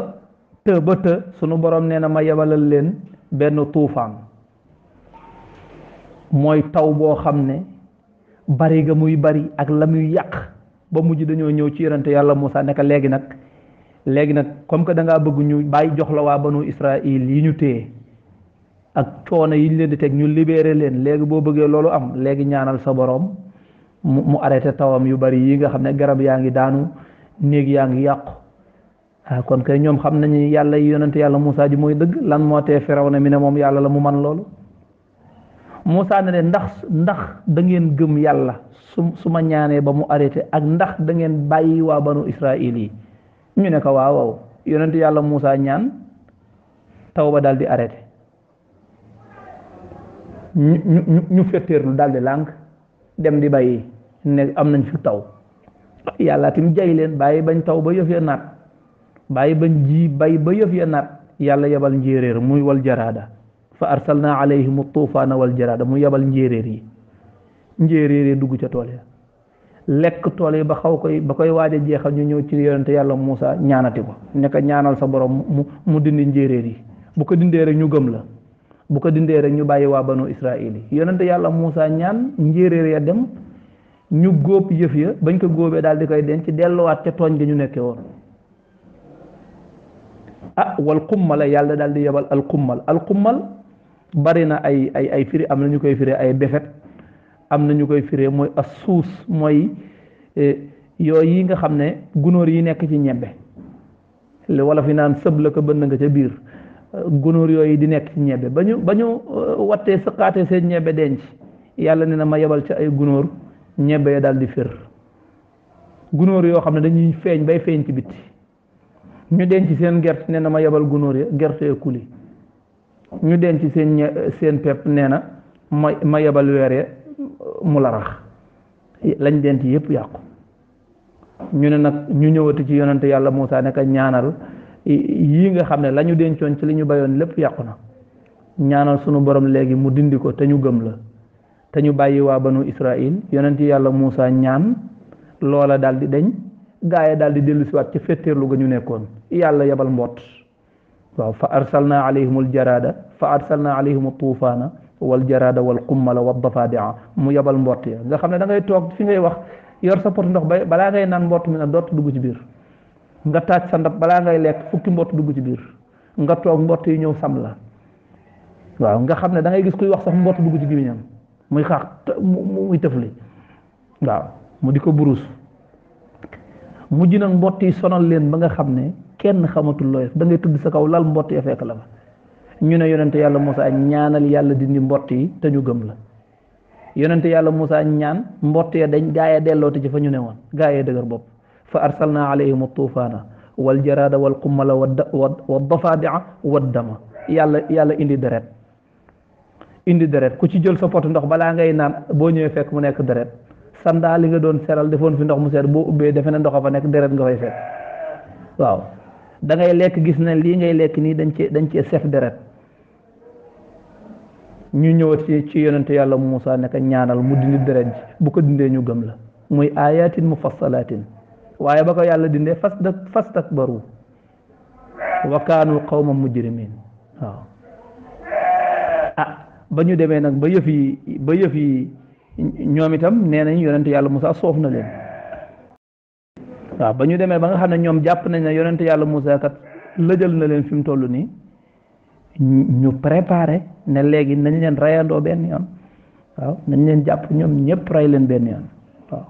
B: të sunu borom nee na ma yebalal leen benn tuufaan mooy taw boo xam ne bari ga muy bari ak la muy yàq ba mujj dañoo ñëw ci yonente yàlla Muusa nekk léegi nag comme que da ngaa bëgg ñu bàyyi jox la waa banu Israil yi ñu téye ak coono yi ñu leen di teg ñu libéré leen léegi boo bëggee loolu am léegi ñaanal sa borom mu arrêté tawam yu bari yi nga xam ne garab yaa ngi daanu néeg yaa ngi yàqu kon kay ñoom xam nañu yàlla yi yonente yàlla Muusa ji mooy dëgg lan moo tee Firawna mi ne moom yàlla la mu man loolu Muusa ne leen ndax da ngeen gëm yàlla su ma ñaanee ba mu arrêté ak ndax da ngeen bàyyi waa banu Israil yi ñu ne ko waaw waaw yonent yàlla Muusa ñaan taw ba daal di arrêté ñu fetteerlu daal di lànk dem di bàyyi ne am nañ fi taw yàlla tim jay leen bàyyi bañ taw ba yëf ya naat bàyyi bañ ji bay ba yëf ya naat yàlla yebal njéeréer muy wal jaraada fa arsalna alayhim tuufaana wal jaraada mu yebal njéeréer yi dugg ca tool ya lekk tool yi ba koy waaj a jeexal ñu ñëw ci yonente yàlla Muusa ñaanati ko ne ko ñaanal sa borom mu dindi njéeréer yi bu ko dindee rek ñu gëm la bu ko dindee rek ñu bàyyi waa banu Israil yi yonente yàlla Muusa ñaan njéeréer ya dem ñu góob yëf ya bañ ko góobee daal di koy denc delluwaat ca tooñ gi ñu nekkee woon wal xummal yàlla daal di yebal al xummal bari na ay firi am na ñu koy firi ay befet am na ñu koy firee mooy as suus mooy yooyu yi nga xam ne gunóor yi nekk ci ñebbe li wala fi naan sëb la ko bënn nga ca biir gunóor yooyu di nekk ci ñebbe ba ñu wattee sëqaatee seen ñebbe denc yàlla ne na ma yebal ca ay gunóor ñebbe ya daal di fir gunóor yoo xam ne dañuy feeñ bay feeñ ci bitti ñu denc seen gerte nee na ma yebal gunóor ya gerte ya kuli ñu denc seen pepp nee na ma yebal weer ya mu la rax lañ denc yëpp yàqu ñu ne nag ñu ñëwati ci yonante yàlla Muusa ne ka ñaanal yii nga xam ne la ñu dencoon ci li ñu bayoon lépp yàqu na ñaanal sunu borom léegi mu dindi ko te ñu gëm la te ñu bàyyi waa banu Israil yonante yàlla Muusa ñaan loola daal di deñ gaaya daal di dellu siwaat ca fetteerlu ga ñu nekkoon yàlla yebal mboot waaw fa arsalna alayhim tuufaana wal jaraada wal qummala wad dafadia mu yebal mbott ya nga xam ne da ngay toog fi ngay wax yor sa pot ndox ba balaa ngay naan mbott mi na doot dugg ci biir nga taaj sa ndab balaa ngay lekk fukki mbott dugg ci biir nga toog mbott yi ñëw sam la waaw nga xam ne da ngay gis kuy wax sax mbott dugg ci gémmiñam muy xaax muy tëfli waaw mu di ko burus mujj nag mbott yi sonal leen ba nga xam ne kenn xamatul looy da ngay tudd sa kaw lal mbott ya fekk la fa ñu ne yonente yàlla Muusa ñaanal yàlla dindi mbott yi te ñu gëm la yonente yàlla Muusa ñaan mbott ya dañ gaaya dellooti ci fa ñu ne woon gaaya dëgër bopp fa arsalna alayhim tuufaana wal jaraada wal qummala wa dafadia wa dama yàlla indi deret ku ci jël sa pot ndox balaa ngay naan boo ñëwee fekk mu nekk deret sandaa li nga doon seral defoon fi ndox mu seet boo ubbee defe ne ndox a fa nekk deret nga fay fekk waaw da ngay lekk gis ne lii ngay lekk nii dañ cee sef deret ñu ñëwat ci yonente yàlla Muusa ne ka ñaanal mu dindi deret ji bu ko dindee ñu gëm la muy ayatin mufassalatin waaye ba ko yàlla dindee fastakbaru wa kaanu qawman mujrimin waaw ba ñu demee nag ba yëf yi ñoom itam nee nañ yonente yàlla Muusa soof na leen waaw ba ñu demee ba nga xam ne ñoom jàpp nañ ne yonente yàlla Muusa kat lëjal na leen fi mu toll nii ñu préparé ne léegi nañ leen rayandoo benn yoon waaw nañ leen jàpp ñoom ñëpp ray leen benn yoon waaw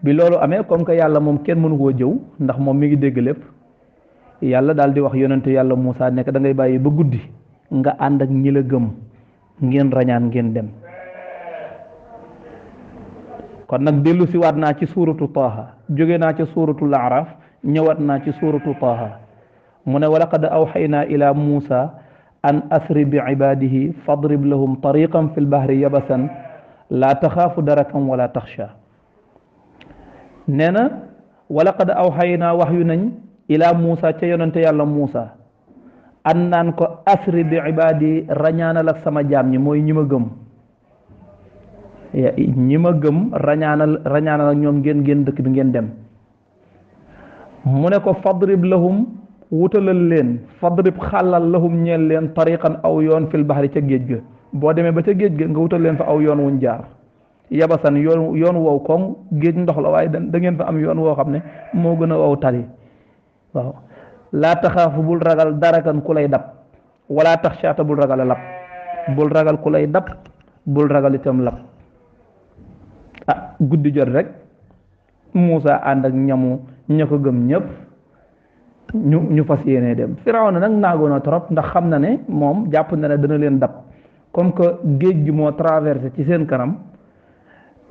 B: bi loolu amee comme que yàlla moom kenn mënu koo jëw ndax moom mi ngi dégg lépp yàlla daal di wax yonente yàlla Muusa nekk da ngay bàyyi ba guddi nga ànd ak ñi la gëm ngeen rañaan ngeen dem kon nag dellu si waat naa ci suuratu Taaha jóge naa ci suuratul Araf ñëwaat naa ci suuratu Taaha mu ne wa laqad awxaynaa ila Muusa an asri bi ibaadihi fadrib lahum tariqan fi lbahri yabasan laa taxaafu darakan wala taxsha nee na wa laqad awxaynaa wax yu nañ ila Muusa ca yonente yàlla Muusa an naan ko asri bi ibaadi rañaanal ak sama jaam ñi mooy ñi ma gëm rañaanal ak ñoom ngeen dëkk bi ngeen dem mu ne ko fadrib lahum wutalal leen fadrib xàllal lahum ñeel leen tariqan aw yoon fil bahri ca géej ga boo demee ba ca géej ga nga wutal leen fa aw yoon wuñ jaar yabasan yoon wow koŋ géej ndox la waaye da ngeen fa am yoon woo xam ne moo gën a wow tali waaw laa taxaafu bul ragal darakan ku lay dab wala taxshaata bul ragal a lab bul ragal ku lay dab bul ragal itam lab guddi jot rek Muusa ànd ak ña ko gëm ñëpp ñu fas yéene dem Firawna nag naagoona trop ndax xam na ne moom jàpp na ne dana leen dab comme que géej gi moo traversé ci seen kanam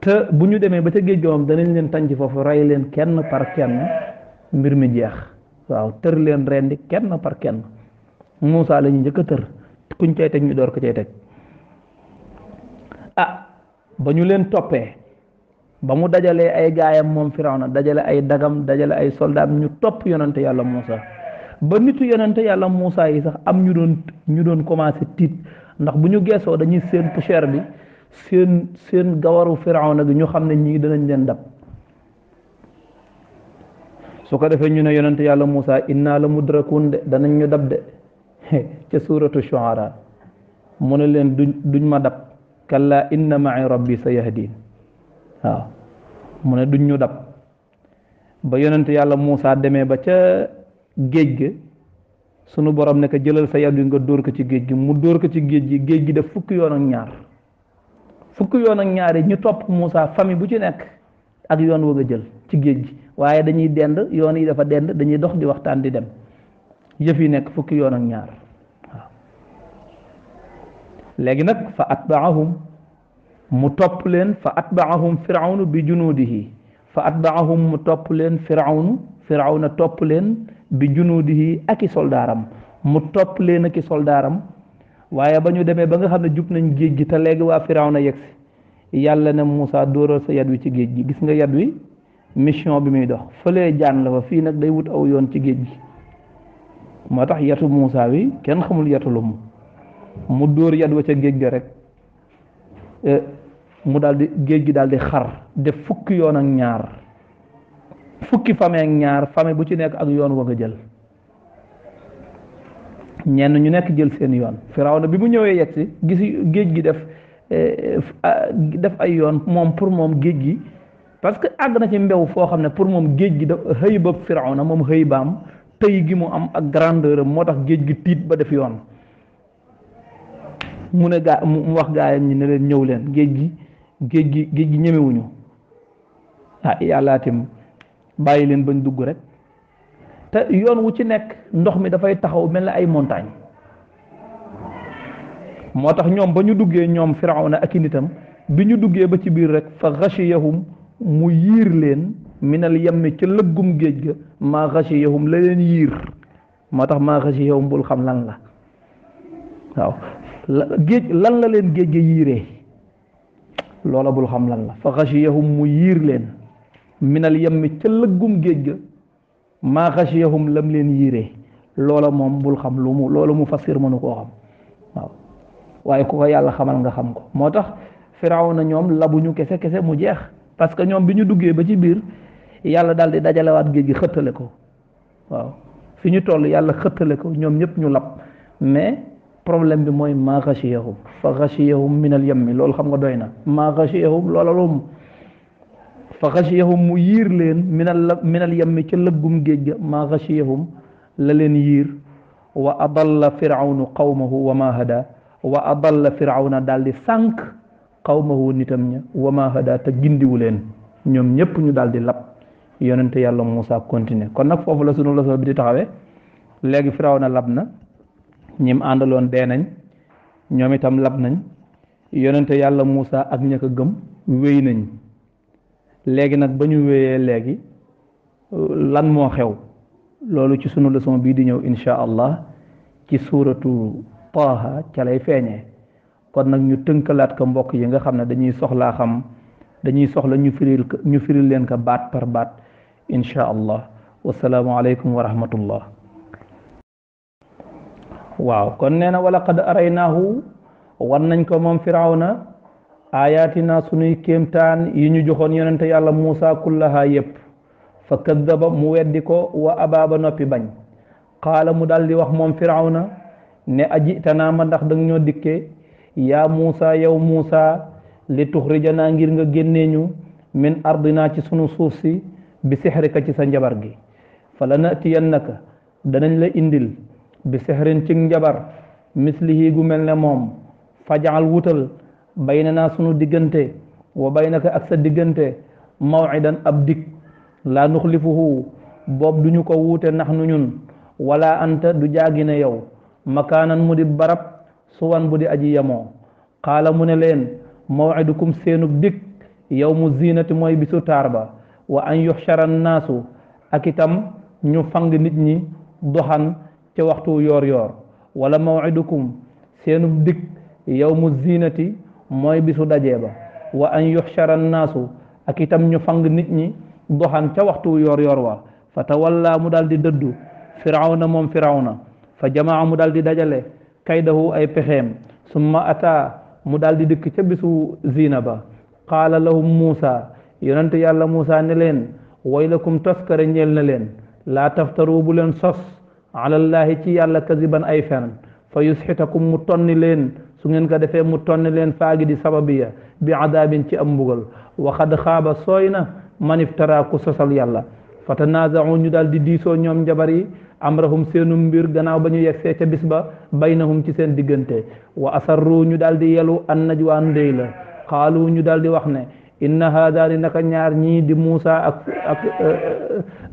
B: te bu ñu demee ba ca géej gi moom danañ leen tànc foofu rey leen kenn par kenn mbir mi jeex waaw tër leen rendi kenn par kenn Muusa la ñu njëkk a tër kuñ cay teg ñu door ko cay teg ba ñu leen toppee ba mu dajalee ay gaayam moom Firawna dajale ay dagam dajale ay soldaam ñu topp yonante yàlla Muusa ba nitu yonante yàlla Muusa yi sax am ñu doon commencé tiit ndax bu ñu geesoo dañuy seen poussière bi seen gawaru Firawna gi ñu xam ne ñii danañ leen dab su ko defee ñu ne yonante yàlla Muusa inna la mudrakun de danañ ñu dab de ca suuratu Shuara mu ne leen duñ ma dab kalla inna ma'i rabbi sayahdin waaw mu ne duñ ñu dab ba yonente yàlla Muusa demee ba ca géej ga sunu borom ne ko jëlal sa yat wi nga dóor ko ci géej gi mu dóor ko ci géej gi def fukki yoon ak ñaar yi ñu topp Muusa famille bu ci nekk ak yoon wa nga jël ci géej gi waaye dañuy dend yoon yi dafa dend dañuy dox di waxtaan di dem yëf yi nekk fukki yoon ak ñaar waaw léegi nag fa atbaahum mu topp leen fa atbaahum firawnu bi junuudihi fa atbaahum mu topp leen firawna topp leen bi junuudihi ak i soldaaram mu topp leen ak i soldaaram waaye ba ñu demee ba nga xam ne jub nañ géej gi te léegi waa firawna yegsi yàlla ne Muusa dóoral sa yat wi ci géej gi gis nga yat wi mission bi muy dox fëlee jaan la fa fii nag day wut aw yoon ci géej gi moo tax yatu Muusa wi kenn xamul yatu lu mu dóor yat wa ca géej ga rek mu daal di géej gi daal di xar def fukki yoon ak ñaar fukki famille ak ñaar famille bu ci nekk ak yoon wa nga jël ñenn ñu nekk jël seen yoon Firawna bi mu ñëwee yegg si gis géej gi def ay yoon moom pour moom géej gi parce que àgg na ci mbew foo xam ne pour moom géej gi da xëy ba Firawna moom xëy baam tëy gi mu am ak grandeur am moo tax géej gi tiit ba def yoon mu ne mu wax gaayam ñi ne leen ñëw leen géej gi ñemewuñu yàllaatim bàyyi leen bañ dugg rek te yoon wu ci nekk ndox mi dafay taxaw mel na ay montagne moo tax ñoom ba ñu duggee ñoom Firawna ak i nitam bi ñu duggee ba ci biir rek fa ghashiyahum mu yiir leen minal yammi ca lëggum géej ga maa ghashiyahum la leen yiir moo tax maa ghashiyahum bul xam lan la waaw géej lan la leen géej ga yiiree loola bul xam lan la fa ghashiyahum mu yiir leen minal yammi ca lëggum géej ga maa ghashiyahum lam leen yiiree loola moom bul xam lu mu loola mu fassir mënu koo xam waaw waaye ku ko yàlla xamal nga xam ko moo tax Firawna ñoom labuñu kese mu jeex parce que ñoom bi ñu duggee ba ci biir yàlla daal di dajalewaat géej gi xëttale ko waaw fi ñu toll yàlla xëttale ko ñoom ñëpp ñu lab mais problème bi mooy maa ghashiyahum fa ghashiyahum minal yammi loolu xam nga doy na maa ghashiyahum loola loom fa ghashiyahum mu yiir leen minal yammi ca lëggum géej ga maa ghashiyahum la leen yiir wa adalla firawnu qawmahu wa ma hada wa adalla firawna daal di sànq qawmahu nitam ña wa ma hada te gindiwu leen ñoom ñëpp ñu daal di lab yonente yàlla Muusa continuer kon nag foofu la sunu leçon bi di taxawee léegi firawna lab na ñim àndaloon dee nañ ñoom itam lab nañ yonente yàlla Muusa ak ña ko gëm wéy nañ léegi nag ba ñu wéyee léegi lan moo xew loolu ci sunu leçon bii di ñëw insha allah ci suuratu Taaha ca lay feeñee kon nag ñu tënkalaat ko mbokk yi nga xam ne dañuy soxlaa xam dañuy soxla ñu firil leen ko baat par baat insha allah wasalaamu aleykum wa rahmatullah waaw kon nee na wala qad araynaahu wan nañ ko moom firawna ayatina sunuy kéemtaan yi ñu joxoon yonente yàlla Muusa kullaha yépp fa kaddaba mu weddi ko wa abaaba noppi bañ qaala mu daldi wax moom firawna ne ajitanaa ma ndax danga ñoo dikkee yaa Muusa yow Muusa li tuxrijanaa ngir nga génnee ñu min ardinaa ci sunu suuf si bi sixrika ci sa njabar gi fa la natiyannaka danañ la indil bi sixrin ci njabar mislihi gu mel ne moom fajaal wutal baynanaa sunu diggante wa baynaka ak sa diggante maw'idan ab dig laa nuxlifuhu boob duñu ko wuute nax nu ñun wala anta du jaagine yow makaanan mu di barab suwan bu di aji yemoo qaala mu ne leen maw'idukum seenub dik yawmu zinati mooy bisu taar ba wa an yuxshara annaasu ak itam ñu fang nit ñi doxan ca waxtu yoor yoor wala maw'idukum seenub dik yawmu zinati mooy bisu dajee ba wa an yuxshara annaasu ak itam ñu fang nit ñi doxan ca waxtu yoor yoor wa fa tawalla mu daal di dëddu firawna moom firawna fa jamaa mu daal di dajale kaydahu ay pexeem summa ata mu daal di dikk ca bisu zina ba qaala lahum muusa yonent yàlla muusa ne leen waylakum toskare ñeel na leen laa taftaru bu leen sos alallaahi ci yàlla kaziban ay fen fa yusxitakum mu tonni leen su ngeen ko defee mu tonni leen faagi di sababiya bi adaabin ci am mbugal waxad xaaba sooy na man iftara ku sosal yàlla fa tanaaza'u ñu daal di diisoo ñoom njabar yi amrahum seenu mbir gannaaw ba ñu yegsee ca bis ba baynahum ci seen diggante wa asarru ñu daal di yelu an najwa ndéy la xaalu ñu daal di wax ne inna haadaani naka ñaar ñii di Muusa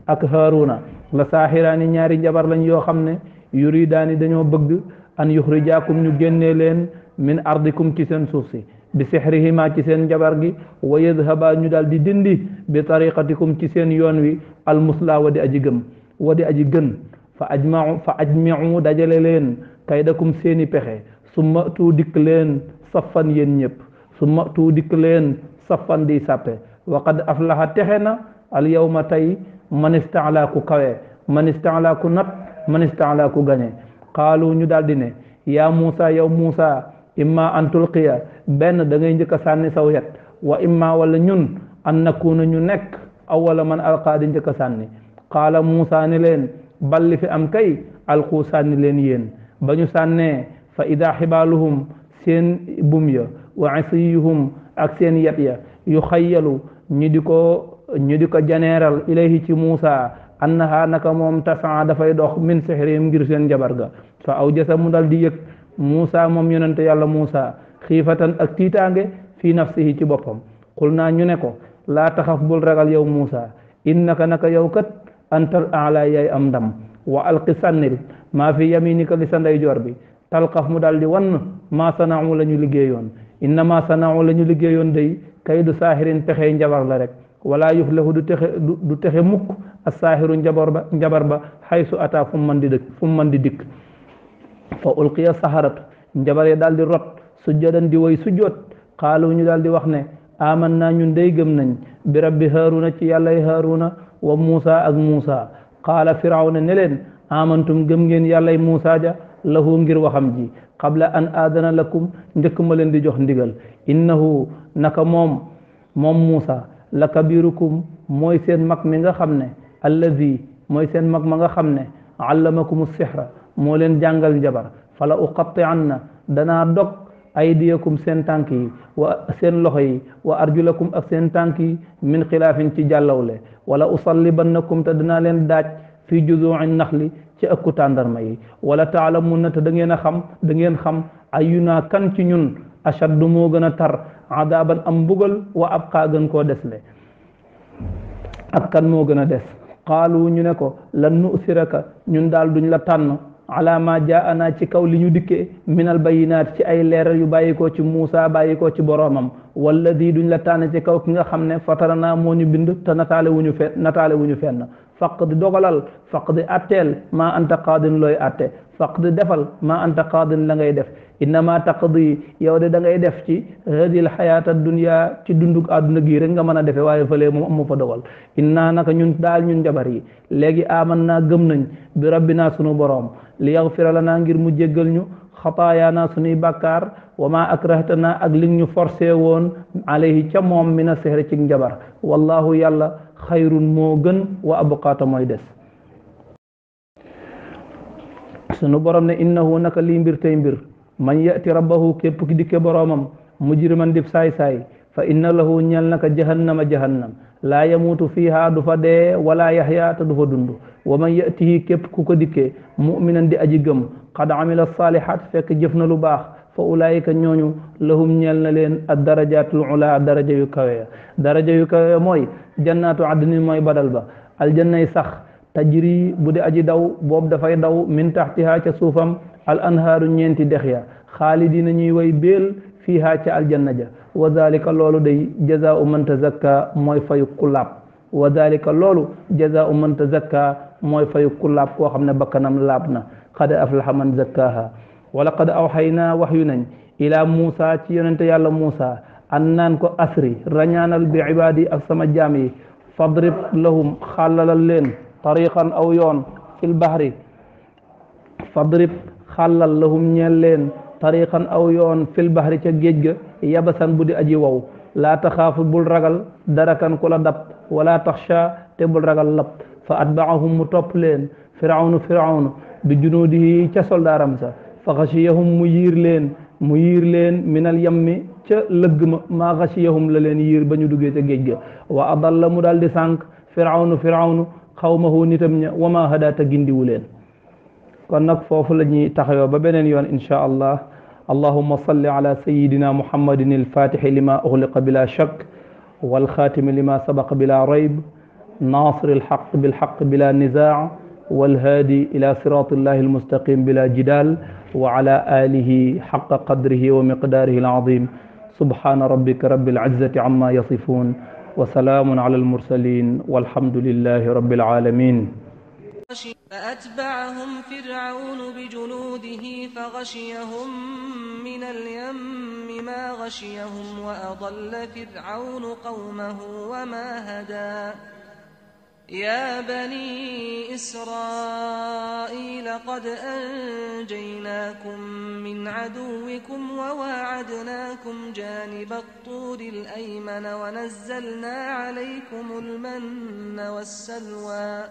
B: ak Haaruna la saaxiraani ñaari njabar lañ yoo xam ne yuridaani dañoo bëgg an yuxrijaakum ñu génnee leen min ardikum ci seen suuf si bi sixrihima ci seen njabar gi wa yadhaba ñu daal di dindi bi tariqatikum ci seen yoon wi almusla wa di aji gën fa ajmiu dajale leen kaydakum seeni pexe summa tu dikk leen saffan yéen ñëpp summa tu dikk leen saffan di sàppe wa qad aflaha texe na al yawma tey man istaala ku kawe man istaala ku nat man istaala ku gañe qaalu ñu daal di ne yaa Muusa yow Muusa imma an tulqiya benn da ngay njëkk a sànni saw yet wa imma wala ñun an nakuna ñu nekk awwala man alqaa di njëkk a sànni qaala Muusa ne leen balli fi am kay alqu sànni leen yéen ba ñu sànnee fa ida xibaaluhum seen bum ya wa isiyuhum ak seen yet ya yu xayyalu ñu di ko janeeral ilayhi ci Muusa annaha naka moom tasaa dafay dox min sixrihim ngir seen njabar ga fa aw jasa mu dal di yëg Muusa moom yonente yàlla Muusa xiifatan ak tiitaange fii nafsihi ci boppam xul naa ñu ne ko laa taxaf bul ragal yow Muusa innaka naka yow kat antal aala yaay am ndam wa alqi sànnil maa fi yaminika li sa ndeyjoor bi talqaf mu dal di wann maa sanaawu la ñu liggéeyoon innama sanaawu la ñu liggéeyoon day kaydu saahirin pexey njabar la rek wala yuflahu du texe mukk as saahiru njabar ba xaysu ata fu mu man di dikk fa ulqiya saharatu njabar ya daal di rot sujjadan di way sujjoot xaalu ñu daal di wax ne aman naa ñun day gëm nañ bi rabbi haaruna ci yàllay haaruna wa Muusa ak Muusa qaala firawna ne leen amantum gëm ngeen yàllay Muusa ja lahu ngir waxam ji qabla an aadana lakum njëkk ma leen di jox ndigal innahu naka moom Muusa la kabirukum mooy seen mag mi nga xam ne allazi mooy seen mag ma nga xam ne allamakum sixra moo leen jàngal njabar fala uqatti'anna danaa dog aydiyakum seen tànk yi wa seen loxo yi wa arjulakum ak seen tànk yi min xilaafin ci jàllawle wala usallibannakum te danaa leen daaj fi juzuu'i naxli ci ëkku tàndarma yi wala taalamunna te da ngeen xam ayuna kan ci ñun ashaddu moo gën a tar adaban am mbugal wa abqaa gën koo desle ak kan moo gën a des qaalu ñu ne ko lan nu'siraka ñun daal duñ la tànn ala ma jaana ci kaw li ñu dikkee minal bayinaat ci ay leeral yu bàyyikoo ci Muusa bàyyikoo ci boroomam walladi duñ la tànn ci kaw ki nga xam ne fatarana moo ñu bind te nataale wuñu fenn faqdi dogalal faqdi atteel maa anta qaadin looy atte faqdi defal maa anta qaadin la ngay def innama taqdi yow de da ngay def ci hadil xayaata dunya ci dundug àdduna gi rek nga mën a defe waaye fële moom amu fa dogal inna naka ñun daal ñun njabar yi léegi aman naa gëm nañ bi rabbina sunu boroom li yaxfira lana ngir mu jéggal ñu xataayaana sunuy bàkkaar wa ma akrahtana ak li ñu forcé woon alayhi ca moom mina sihri ci njabar wallahu yàlla xayrun moo gën wa abqaata mooy des sunu borom ne innahu naka lii mbir tey mbir man yati rabbahu képp ki dikke boroomam mujriman dib saay-saay fa inna lahu ñel naka jahannam laa yamuutu fiiha du fa dee wala yaxya te du fa dund wa man yatihi képp ku ko dikkee muminan di aji gëm qad amila salihat fekk jëf na lu baax fa ulaayika ñooñu lahum ñeel na leen ad darajatul ula daraja yu kawe mooy jannaatu adnin mooy badal ba aljannay sax tajri bu di aji daw boobu dafay daw min taxtiha ca suufam al anhaaru ñeenti dex ya xaalidina ñuy way béel fiiha ca aljanna ja wa dalika loolu day jazaau man tazakka mooy fayu kulaab wa dalika loolu jazaau man tazakka mooy fayu kulaab koo xam ne bakkanam laab na qad aflaha man zakkaha wala qad awxaynaa wax yu nañ ila Muusa ci yonente yàlla Muusa an naan ko asri rañaanal bi ibaadi ak sama jaam yi fadrib lahum xàllalal leen tariqan aw yoon fil bahri fadrib xàllal lahum ñeel leen tariqan aw yoon fil bahri ca géej ga yabasan bu di aji wow laa taxaafu bul ragal darakan ku la dab wala taxsha te bul ragal lab fa atbaahum mu topp leen firawnu bi junuudihi ca soldaaram sa fa xasiyahum mu yiir leen minal yammi ca lëgg ma maa xasiyahum la leen yiir ba ñu duggee ca géej ga wa adalla mu daal di sànq firawnu xawmahu nitam ña wa ma hadaata gindiwu leen kon nag foofu la ñuy taxawoo ba beneen yoon inchaa allah allahumma salli ala sayidina muhammadin alfatixi lima uxliqa bila shak walxaatimi lima sabaqa bila rayb nasir alxaq bilxaq bila nizaa walhaadi ila sirati illahi almustaqim bila jidal wa ala alihi xaqa qadrihi wa miqdaarihi alazim subhana rabbika rabbil izzati amma yasifun wa salaamun ala almursalin walhamdulillahi rabbil alamin
A: فأتبعهم فرعون بجنوده فغشيهم من اليم ما غشيهم وأضل فرعون قومه وما هدى يا بني إسرائيل قد أنجيناكم من عدوكم وواعدناكم جانب الطور الأيمن ونزلنا عليكم المن والسلوى